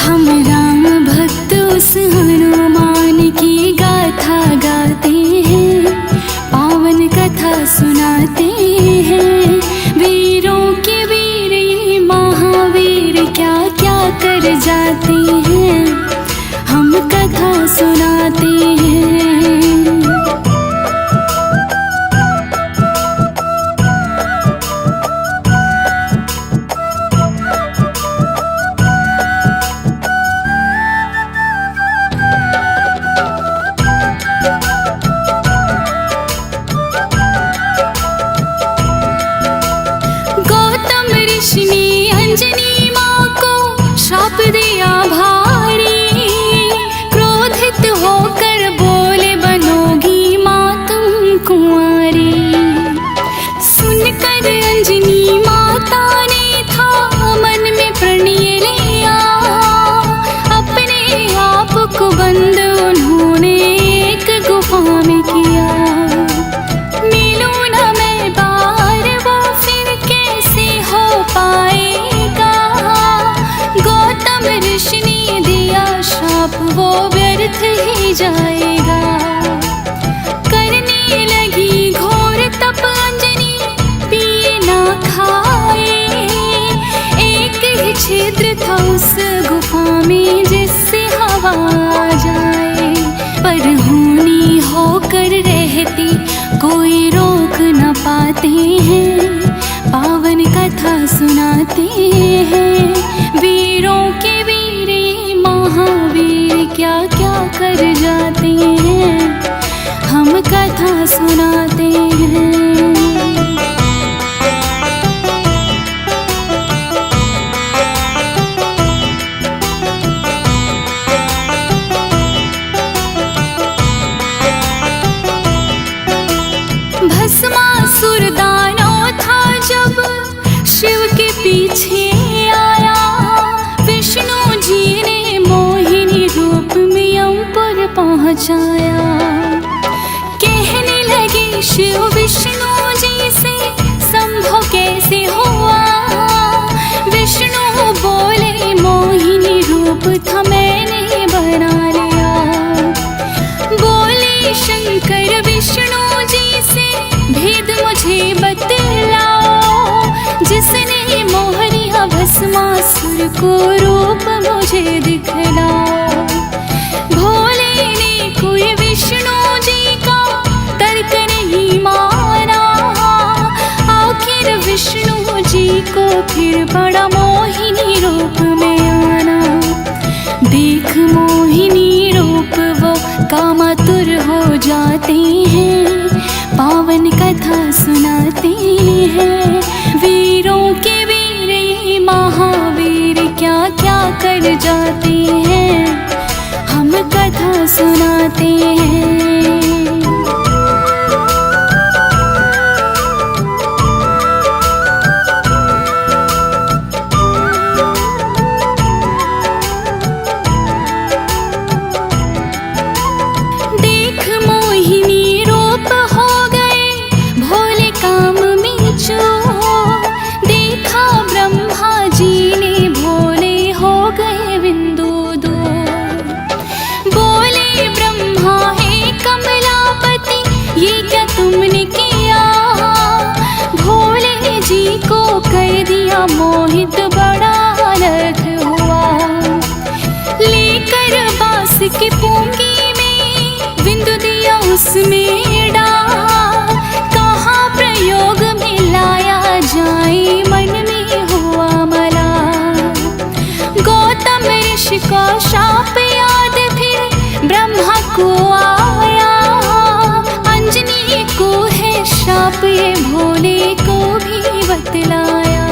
हम राम भक्त उस हनुमान की गाथा गाते हैं, पावन कथा सुनाते हैं। वीरों के वीर ये महावीर क्या क्या कर जाते हैं, हम कथा सुनाते हैं। श्राप दिया भारी, क्रोधित होकर बोले बनोगी माँ तुम कुंवारी। सुनकर अंजनी माता ने था मन में प्रणय लिया, अपने आप को बंद उन्होंने एक गुफा में किया। मिलूं न मैं बार वो फिर कैसे हो पाएगा, गौतम ऋषि ने दिया श्राप वो व्यर्थ ही जाएगा। करने लगी घोर तप अंजनी, पिए ना खाए हवा जाए, पर होनी होकर रहती कोई रोक न पाते हैं। पावन कथा सुनाते हैं, वीरों के वीर ये महावीर क्या क्या कर जाते हैं, हम कथा सुनाते हैं। भस्मासुर दानव था जब शिव के पीछे आया, विष्णु जी ने मोहिनी रूप में यमपुर पहुंचाया। कहने लगे शिव विष्णु जी से संभव कैसे हुआ, विष्णु बोले मोहिनी रूप था मैंने बना लिया। बोले शंकर विष्णु जी से भेद मुझे बतलाओ, जिसने मोह लिया भस्मासुर को रूप मुझे दिखलाओ। भोले ने कोई विष्णु जी का तर्क नहीं माना, आखिर विष्णु जी को फिर बड़ा मोहिनी रूप में आना। देख मोहिनी रूप वो कामातुर हो जाते हैं, पावन कथा सुनाते हैं। वीरों के वीर ये महावीर क्या क्या कर जाते हैं, हम कथा सुनाते हैं। देख मोहिनी रूप हो गए भोले काम में जो, देखा ब्रह्मा जी ने भोले हो गए बिंदु दो। बोले ब्रह्मा हे कमलापति ये क्या तुमने किया, भोले जी को कर दिया मोहित बड़ा अलग हुआ। लेकर बांस की पूंगी में बिंदु दिया उसमें डाल, कहाँ प्रयोग में लाया जाए मन में हुआ मला। गौतम ऋषि को शाप याद फिर ब्रह्मा को आया, अंजनी को है शाप ये भोले को भी बतलाया।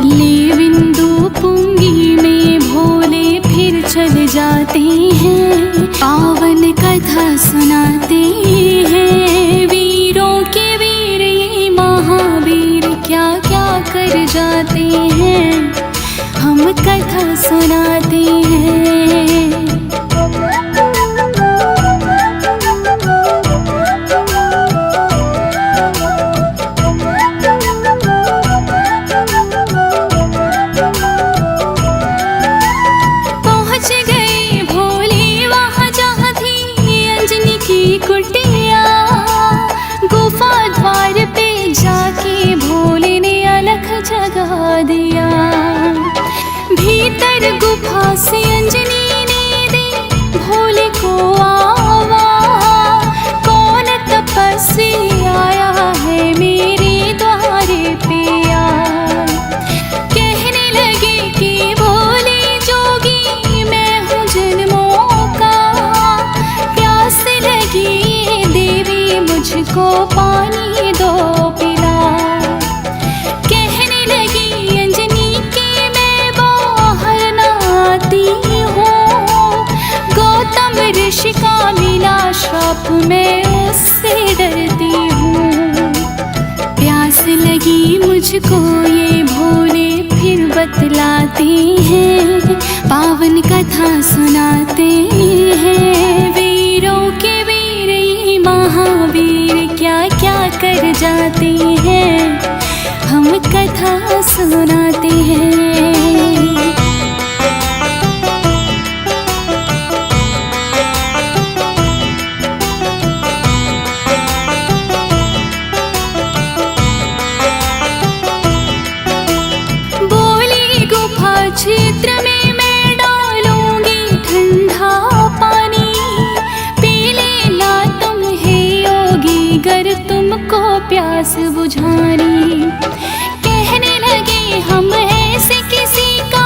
ले बिंदु पुंगी में भोले फिर चल जाते हैं, पावन कथा सुनाते हैं। वीरों के वीर ये महावीर क्या क्या कर जाते हैं, हम कथा सुनाते हैं। कुटिया गुफा द्वार पे जाके भोले ने अलख जगा दिया। भीतर गुफा से अंजनी ने दे भोले को आवा, कौन तपस्वी आया है मेरे द्वारे पे आ। कहने लगे कि भोले जोगी मैं हूँ जन्मों का, प्यास लगी देवी मुझको पानी दो पिला। कहने लगी अंजनी के मैं बाहर न आती हूँ, गौतम ऋषि का मिला श्राप मैं उससे डरती हूँ। प्यास लगी मुझको ये भोले फिर बतलाते हैं, पावन कथा सुनाते हैं। वीरों के वीर ये महावीर क्या क्या कर जाते हैं, हम कथा सुनाते हैं। क्षेत्र में मैं डालूंगी तुमको प्यास बुझानी। कहने लगे हम ऐसे किसी का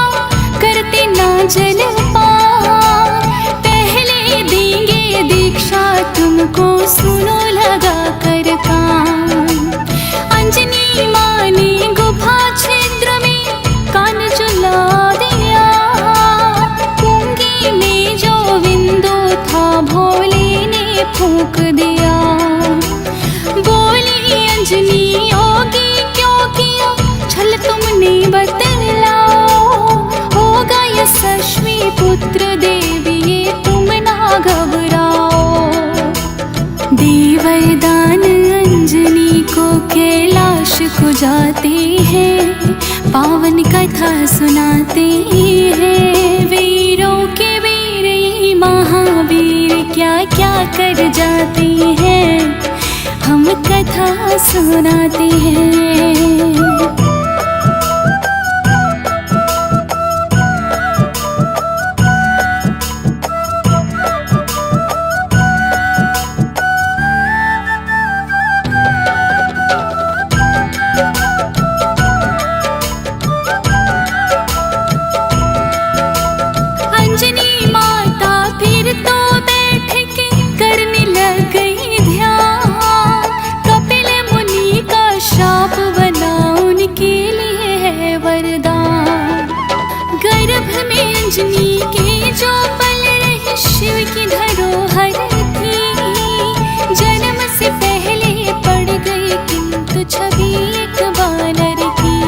करते ना जलपान, पहले देंगे दीक्षा तुमको सुनो लगा कर कान। अंजनी माँ ने गुफा छिद्र में कान चुला दिया, कुंगी में जो विंदु था भोले ने फूंक दिया। बोली अंजनी योगी क्यों किया छल तुमने बतलाओ, होगा यशस्वी पुत्र देवी ये तुम ना घबराओ। देवरदान अंजनी को कैलाश को जाते हैं, पावन कथा सुनाते हैं। वीरों के वीर ये महावीर क्या क्या कर जाते हैं, हम कथा सुनाते हैं। अंजनी माता फिर तो बैठ के करने लग गई ध्यान, कपिल मुनि का शाप बना उनके लिए है वरदान। गर्भ में अंजनी के जो पल रहे शिव की धरोहर थी, जन्म से पहले पड़ गई किंतु छवि एक वानर की।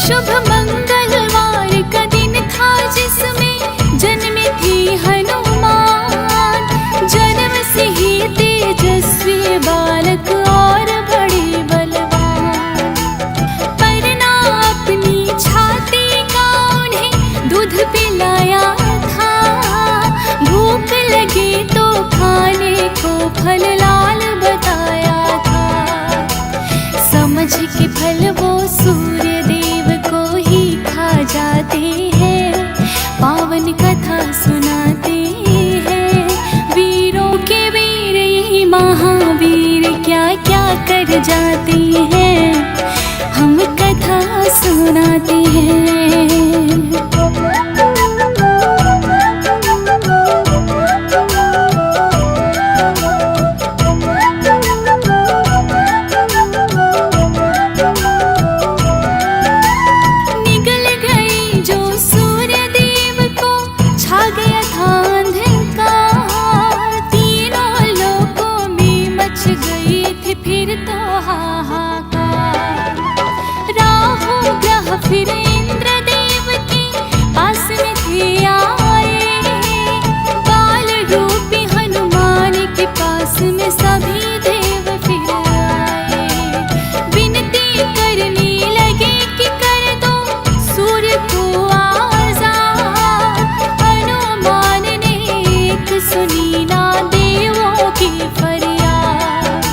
शुभ मंगलवार का दिन था जिसमें जन्मे थी हनुमान, जन्म से ही तेजस्वी बालक और बड़े बलवान। पर ना अपनी छाती का उन्हें दूध पिलाया था, भूख लगे तो खाने को फल लाल बताया था। समझ के फल वो सूर्य देव को ही खा जाते हैं, पावन कथा सुनाते हैं। वीरों के वीर ये महावीर क्या क्या कर जाते हैं, हम कथा सुनाते हैं। निगल गई जो सूर्य देव को छा गया था अंधकार, तीनों लोकों में मच गई थी फिर तो हाहाकार। राहु ग्रह फिर इंद्र देव के पास में थे आए, बाल रूपी हनुमान के पास में सभी देव फिर आए। विनती करने लगे कि कर दो सूर्य को आजाद, हनुमान ने एक सुनी ना देवों की फरियाद।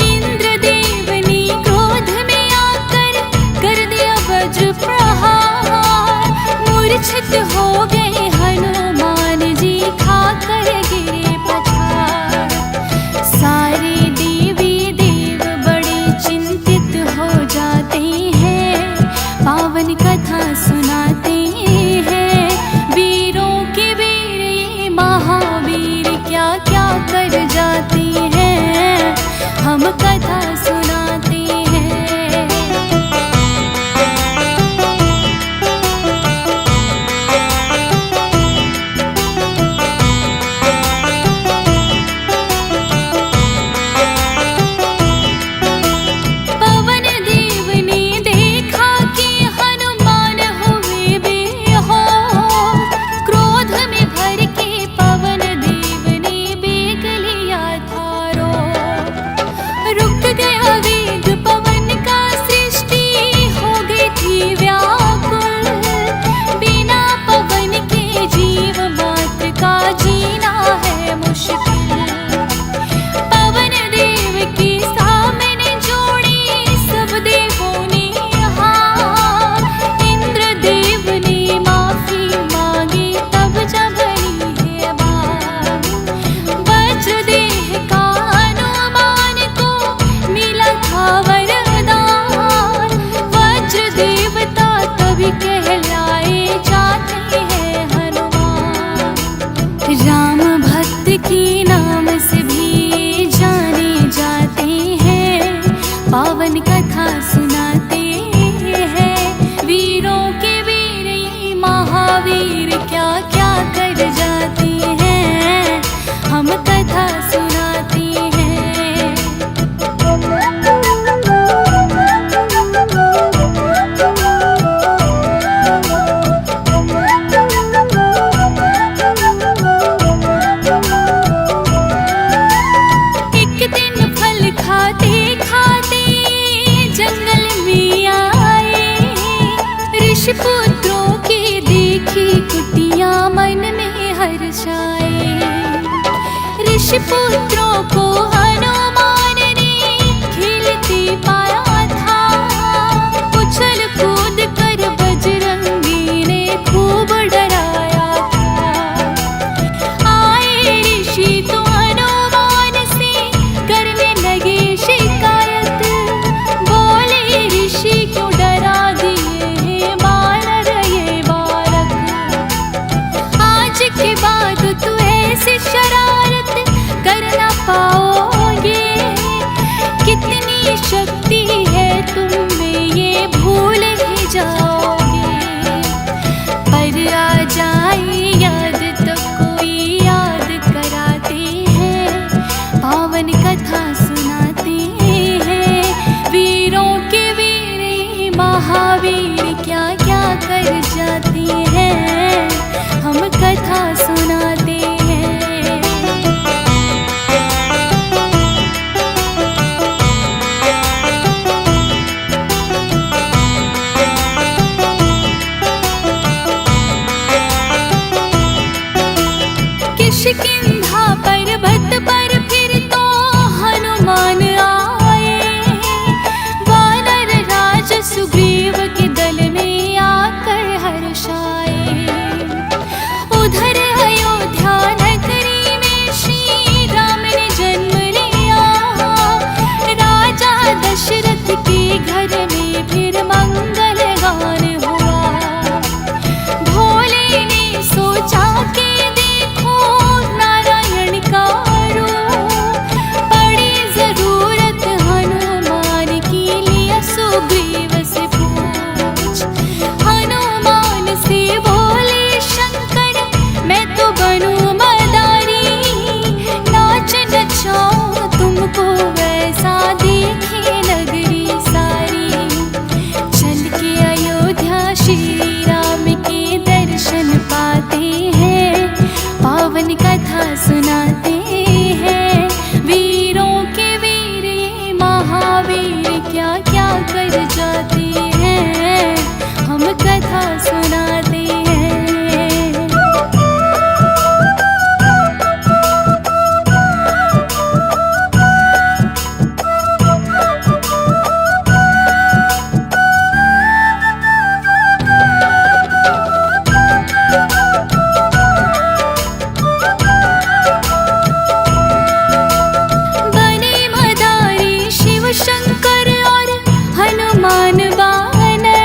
इंद्र देव ने क्रोध में आकर कर दिया वज्र प्रहार, मूर्छित हो गए हनुमान जी खाकर गिरे पछाड़। सारे देवी देव बड़े चिंतित हो जाते हैं, पावन कथा सुनाते हैं। वीरों के वीर ये महावीर क्या क्या कर जाते हैं, हम कथा सुनाते हैं। ऋषि पुत्रों के देखी कुटिया मन में हर्षाए। ऋषि पुत्रों को हनुमान ने खेलते पाया था, उछल कूद कर बजरंगी ने खूब डराया था। आए ऋषि तो हनुमान से करने लगे शिकायत, बोले ऋषि क्यों डरा दिए हैं बानर ये बालक। आज के बाद तू ऐसी शरारत कर ना पाओगे, कितनी शक्ति है तुम में ये भूल ही जाओगे। पर आ जाए याद तो कोई याद कराते हैं, पावन कथा सुनाते हैं। वीरों के वीर महावीर क्या क्या कर जाते हैं, हम कथा सुनाते हैं। किष्किंधा पर्वत पर फिर तो हनुमान आए, वानर राज सुग्रीव के दल में आकर हर्षाए। उधर अयोध्या नगरी में श्री राम ने जन्म लिया, राजा दशरथ के घर में फिर मंगल गान हुआ। भोले ने सोचा कि सुग्रीव से पूछ। हनुमान से बोले शंकर मैं तो बनूं मदारी, नाच नचाऊं तुमको वैसा देखे नगरी सारी। चल के अयोध्या श्री राम के दर्शन पाते हैं, पावन कथा सुनाते हैं। वीरों के वीर ये महावीर क्या क्या कर जाते हैं, हम कथा सुनाते हैं। बने मदारी शिव शंकर और हनुमान बानर,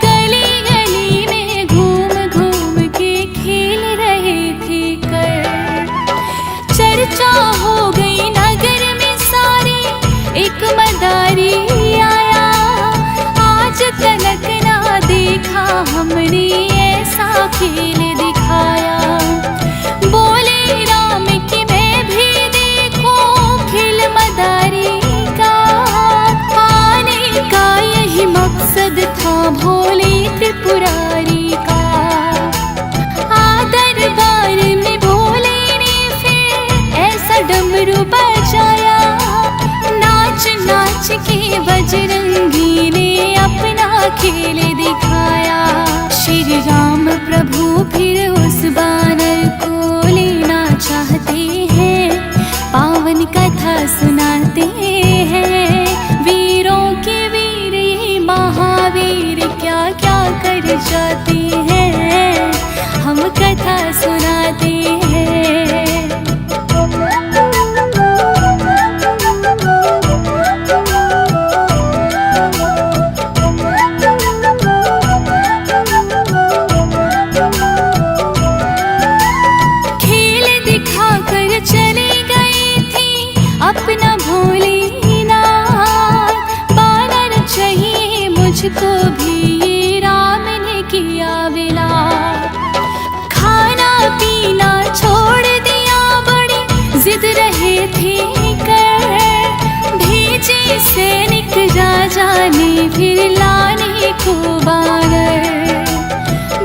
गली गली में घूम घूम के खेल रहे थे कर। चर्चा हो गई नगर में सारी, एक मदारी आया, आज तक ना देखा हमने ऐसा खेल दिखाया। बोले राम कि मैं भी देखूं खेल मदारी का, आने का यही मकसद था भोले त्रिपुरारी का। दरबार में भोले ने फिर ऐसा डमरू बजाया, नाच नाच के बजरंगी ने अपना खेल दिखाया। श्री राम प्रभु फिर उस बानर को लेना चाहते हैं, पावन कथा सुनाते हैं। वीरों के वीर ये महावीर क्या क्या कर जाते हैं, हम कथा सुनाते हैं। खेल दिखाकर चले गए थे अपना भोलेनाथ, बानर चाहिए मुझको भी ये राम ने किया विला। खाना पीना छोड़ दिया बड़ी जिद रहे थे कर, भेजे सैनिक राजा ने फिर लाने को बानर।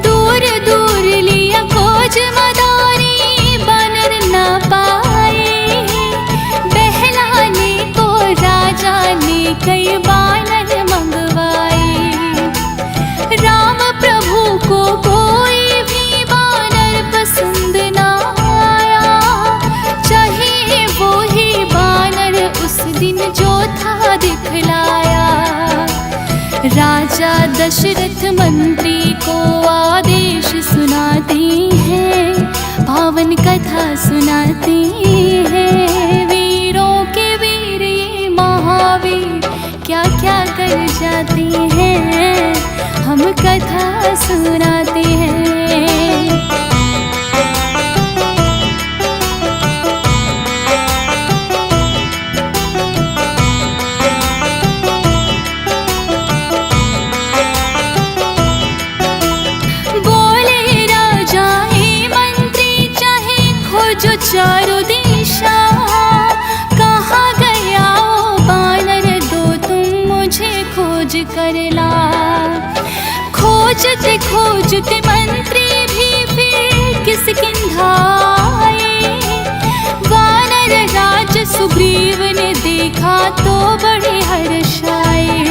दूर दूर लिया खोज मदारी बानर ना पाए, बहलाने को राजा ने कई बानर मंगवाए। राजा दशरथ मंत्री को आदेश सुनाते हैं, पावन कथा सुनाते हैं। वीरों के वीर ये महावीर क्या क्या कर जाते हैं, हम कथा सुनाते हैं। बोले राजा ए मंत्री चाहे खोजो चारों दिशा, कहाँ गया ओ बानर दो तुम मुझे खोज कर ला। खोजते खोजते मंत्री भी फिर किस किंधाए, वानर राज सुग्रीव ने देखा तो बड़े हर्षाए।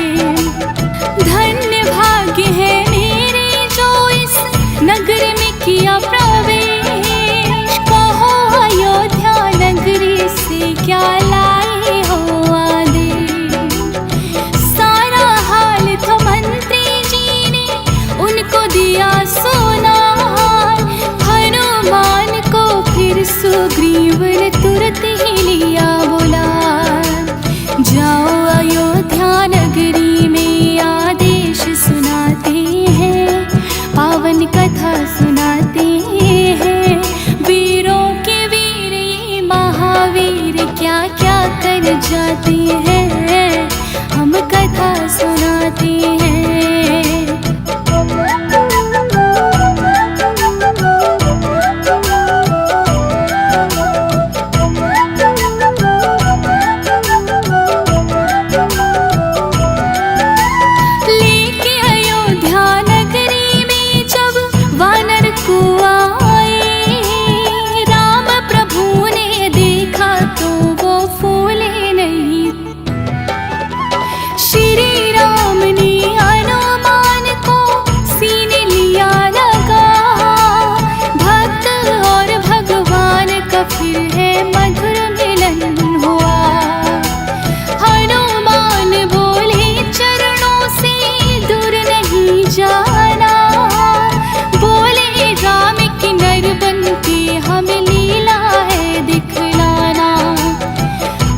धन्य भाग्य है मेरे जो इस नगर में किया प्रवेश, कहो अयोध्या नगरी से क्या लाए हो आदेश। सारा हाल था मंत्री जी ने उनको दिया सुना, हनुमान को फिर सुग्रीव ने तुरंत ही लिया बुला। जाओ अयोध्या नगरी में आदेश सुनाते हैं, पावन कथा सुनाते हैं। वीरों के वीर ये महावीर क्या क्या कर जाते हैं, हम कथा सुनाते हैं। लेके अयोध्या नगरी में जब वानर को आए, राम प्रभु ने देखा तो वो फूले नहीं। श्री राम ने हनुमान को सीने लिया लगा, भक्त और भगवान का फिर है मधुर मिलन हुआ। हनुमान बोले चरणों से दूर नहीं जाना, बोले राम की नर बन के हमें लीला है दिखलाना।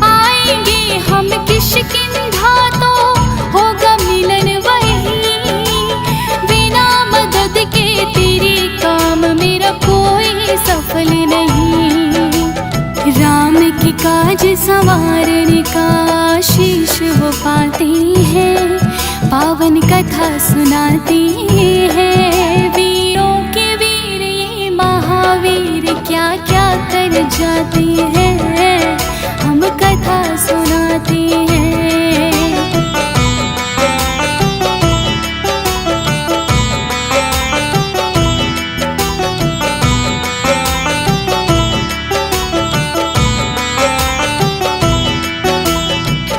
आएंगे हम किष्किंधा तो होगा मिलन वही, बिना मदद के तेरे काम मेरा कोई सफल नहीं। राम के काज संवारने का आशीष वो पाते हैं, पावन कथा सुनाते हैं। वीरों के वीर ये महावीर क्या क्या कर जाते हैं, हम कथा सुनाते हैं।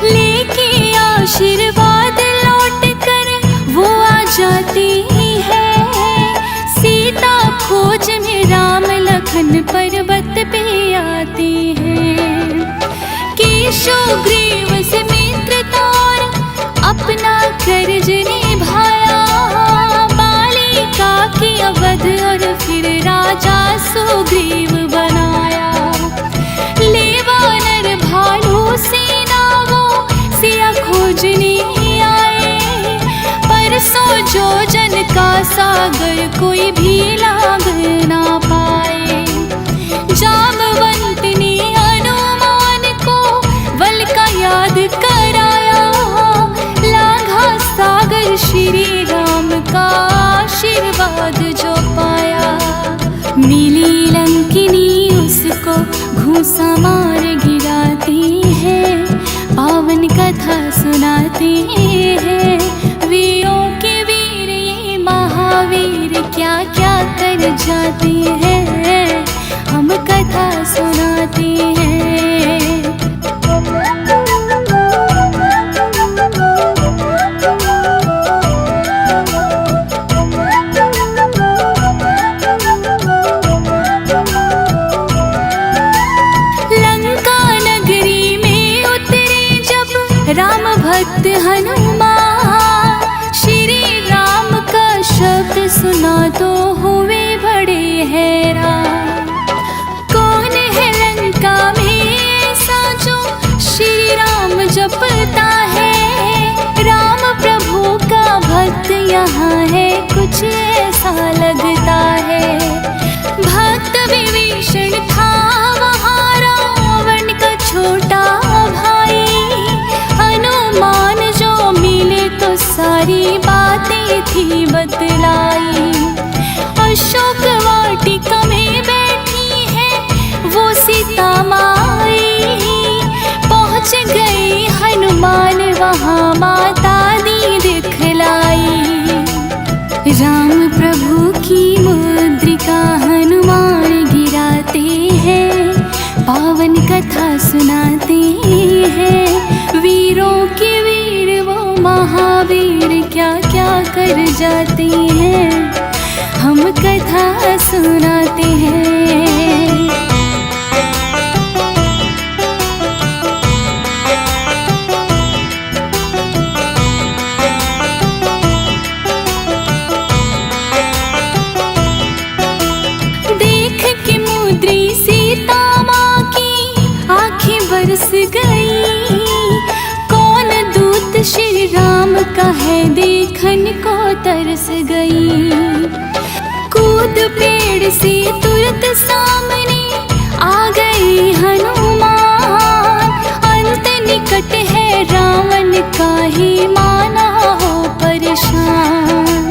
लेके आशीर्वाद लौट कर वो आ जाती है, सीता खोज में राम लखन पर्वत पे आते हैं। केशोग्रीव से मित्रता और अपना कर्ज निभाया, बालिका की अवध और फिर राजा सुग्रीव बनाया। ले वानर भालू सेना वो सिया खोजने आए, परसों जो जन का सागर कोई भी लाग ना पाए। जामवंत ने हनुमान को वल का याद कराया, लांघा सागर श्री राम का आशीर्वाद जो पाया। मिली लंकिनी उसको घूसा मार गिराती है, पावन कथा सुनाते हैं। वीरों के वीर ये महावीर क्या क्या कर जाते हैं, हम कथा सुनाते हैं। राम भक्त हनुमान है राम। कौन है लंका में ऐसा जो श्री राम जपता है, राम प्रभु का भक्त यहाँ है कुछ ऐसा लगता है। भक्त विभीषण था वहाँ रावण का छोटा भाई, हनुमान जो मिले तो सारी बातें थी बतलाई। अशोक वाटिका में बैठी है वो सीता माई, पहुँच गई हनुमान वहाँ माता दी दिखलाई। राम प्रभु की मुद्रिका हनुमान गिराते हैं, पावन कथा सुनाते हैं। वीरों के वीर वो महावीर क्या क्या कर जाते हैं, हम कथा सुनाते हैं। देख के मुद्री सीता माँ की आंखें बरस गई, कौन दूत श्री राम का है देखन को तरस गई। कूद पेड़ से तुरंत सामने आ गई हनुमान, अंत निकट है रावण का ही माना हो परेशान।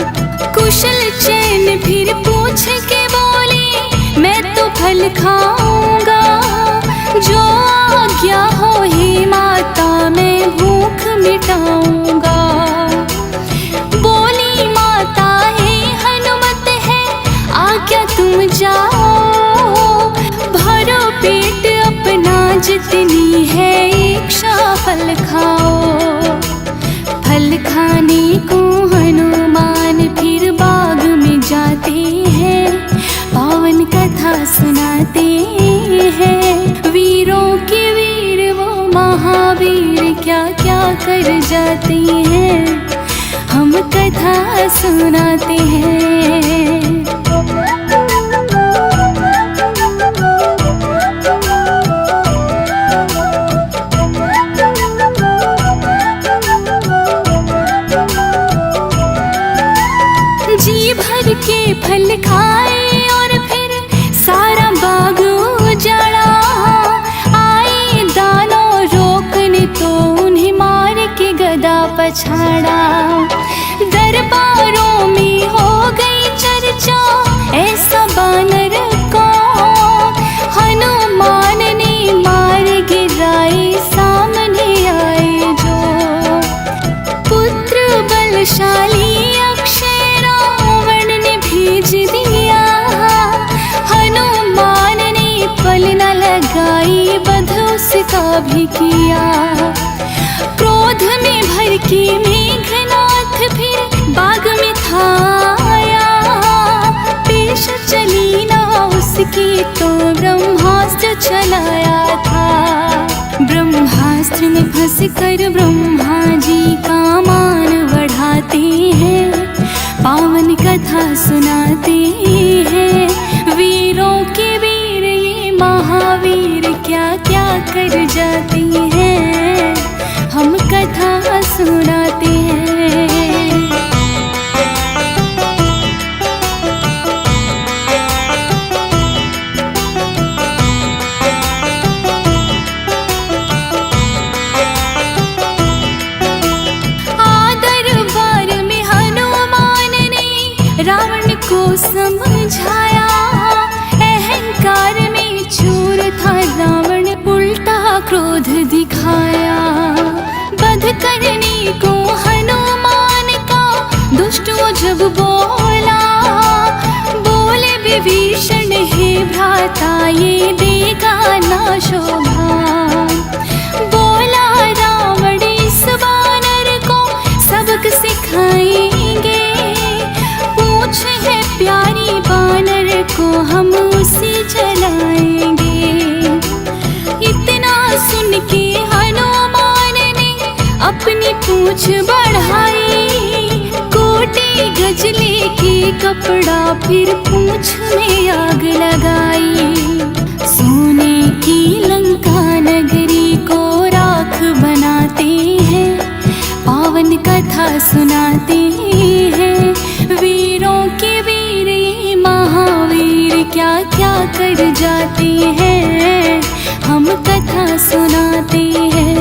कुशल चैन फिर पूछ के बोले मैं तो फल खाऊंगा, जो आज्ञा हो ही माता मैं भूख मिटाऊंगा। बोली माता है हनुमत है आज्ञा तुम जाओ, भरो पेट अपना जितनी है इच्छा फल खाओ। फल खाने को हनुमान फिर बाग में जाते हैं, पावन कथा सुनाते हैं। वीरों के वीर वो महावीर क्या क्या कर जाते हैं, हम कथा सुनाते हैं। जी भर के फल खाए और फिर सारा बाग उजाड़ा, आए दानों रोकने तो उन्हें मार के गदा पछाड़ा। दरबारों में हो गई चर्चा ऐसा बानर को, हनुमान ने मार गिराए सामने आए जो। पुत्र बलशाली अक्षय रावण ने भेज दिया, हनुमान ने पल न लगाई वध उसका भी किया। क्रोध में भर के मेघनाथ फिर बाग में था आया, पेश चली ना उसकी तो ब्रह्मास्त्र चलाया था। ब्रह्मास्त्र में फंस कर ब्रह्मा जी का मान बढ़ाते हैं, पावन कथा सुनाते हैं। वीरों के वीर ये महावीर क्या क्या कर जाते हैं, हम कथा सुनाते हैं। दरबार में हनुमान ने रावण को समझाया, अहंकार में चूर था रावण उल्टा क्रोध दिखाया। वध करने को हनुमान का दुष्ट वो जब बोला, बोले विभीषण हे भ्राता ये देगा ना शोभा। बोला रावण इस बानर को सबक सिखाएंगे, पूछ है प्यारी बानर को हम उसे जलाएंगे। इतना सुन के हनुमान ने अपनी पूंछ बढ़ाई, कोटि गज लेके कपड़ा फिर पूंछ में आग लगाई। सोने की लंका नगरी को राख बनाते हैं, पावन कथा सुनाते हैं। वीरों के वीर ये महावीर क्या क्या कर जाते हैं, हम कथा सुनाते हैं।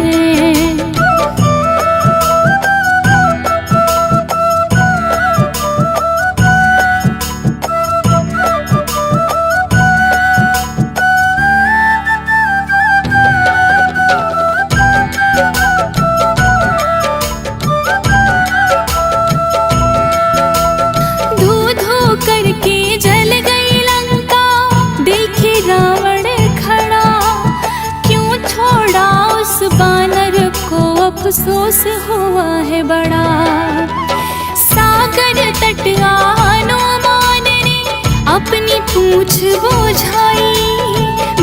करके जल गई लंका, देखे रावण खड़ा। क्यों छोड़ा उस बानर को, अफसोस हुआ है बड़ा। सागर तट हनुमान ने अपनी पूंछ बुझाई,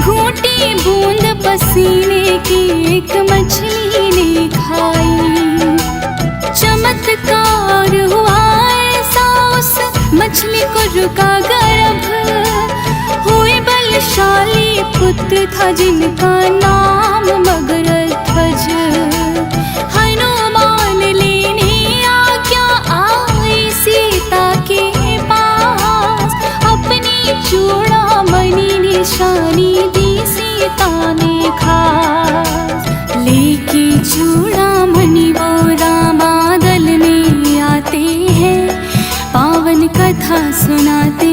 घूंटी बूंद पसीने की एक मछली ने खाई। चमत्कार हुआ ऐसा उस मछली को रुका गर्भ, हुए बलशाली पुत्र था जिनका नाम मगरध्वज। हनुमान लेने आज्ञा आई सीता के पास, अपनी चूड़ामणि निशानी दी सीता ने खास। लेके चूड़ामणि वो रामादल में आते हैं, पावन कथा सुनाते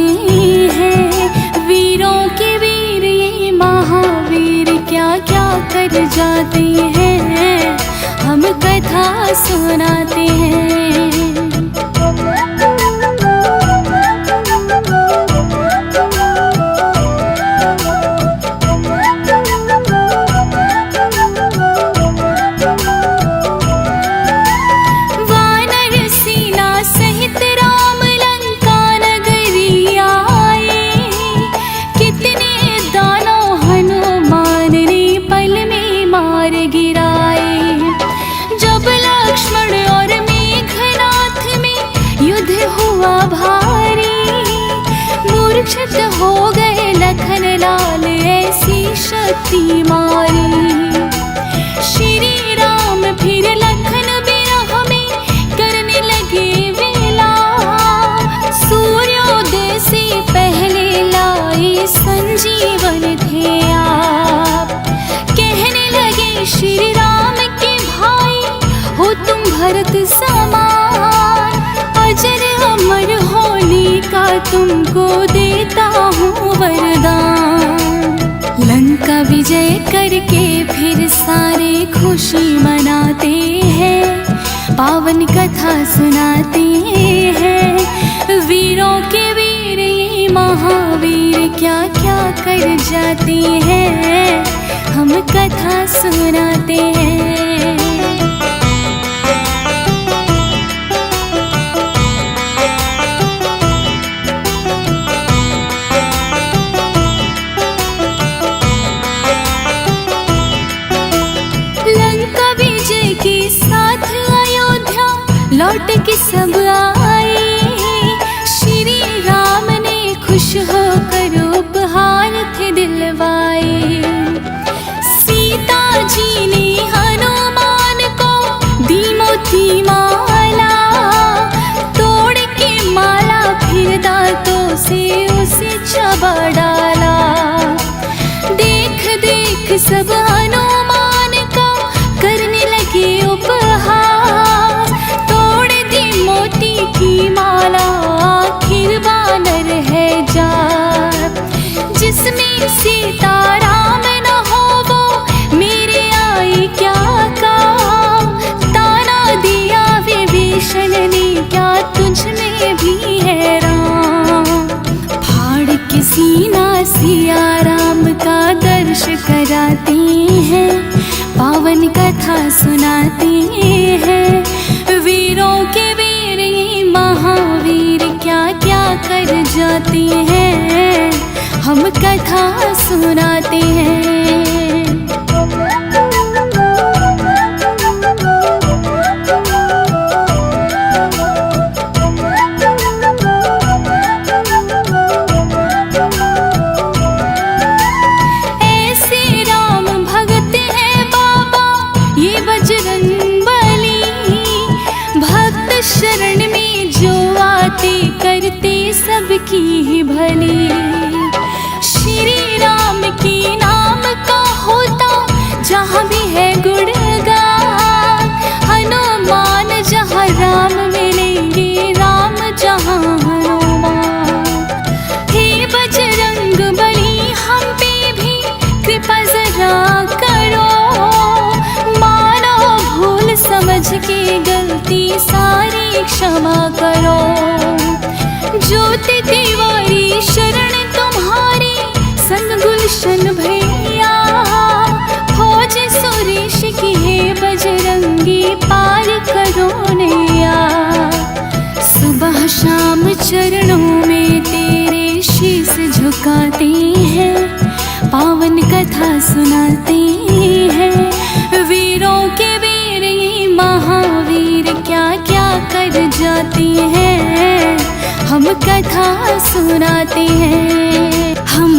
हैं। वीरों के वीर ये महावीर क्या क्या कर जाते हैं, हम कथा सुनाते हैं। मूर्छित हो गए लखन लाल ऐसी शक्ति मारी। श्री राम फिर लखन बिरह में करने लगे वेला, सूर्योदय से पहले लाए संजीवन थे आप। कहने लगे श्री राम के भाई हो तुम भरत समान, अजर अमर होने का तुमको देता हूँ वरदान। लंका विजय करके फिर सारे खुशी मनाते हैं, पावन कथा सुनाते हैं। वीरों के वीर ये महावीर क्या क्या कर जाते हैं, हम कथा सुनाते हैं। लौट के सब आए, श्री राम ने खुश होकर उपहार थे दिलवाए। सीता जी ने हनुमान को दी मोती माला, तोड़ के माला फिर दांतों से उसे चबा डाला। देख देख सब हनुमान का करने लगे उपहास, मोती की माला आखिर बानर है जात। जिसमें सीता राम न हो वो मेरे आई क्या काम, ताना दिया विभीषण ने क्या तुझ में भी है राम। फाड़ के सीना सिया राम का दर्श कराते हैं, पावन कथा सुनाते हैं। वीरों के वीर ये महावीर क्या क्या कर जाते हैं, हम कथा सुनाते हैं। सबकी ही भली। श्री राम की नाम का होता जहाँ भी है गुणगान, हनुमान जहाँ राम मिलेंगे, राम जहाँ हनुमान। हे बजरंग बली हम पे भी कृपा जरा करो, मानो भूल समझ के गलती सारी क्षमा करो। ज्योति तिवारी शरण तुम्हारी, संग गुलशन भैया, फौज सुरेश की है बजरंगी, पार करो नैया। सुबह शाम चरणों में तेरे शीश झुकाते हैं, पावन कथा सुनाते हैं। वीरों के वीर ये महावीर क्या क्या कर जाते हैं, हम कथा सुनाते हैं। हम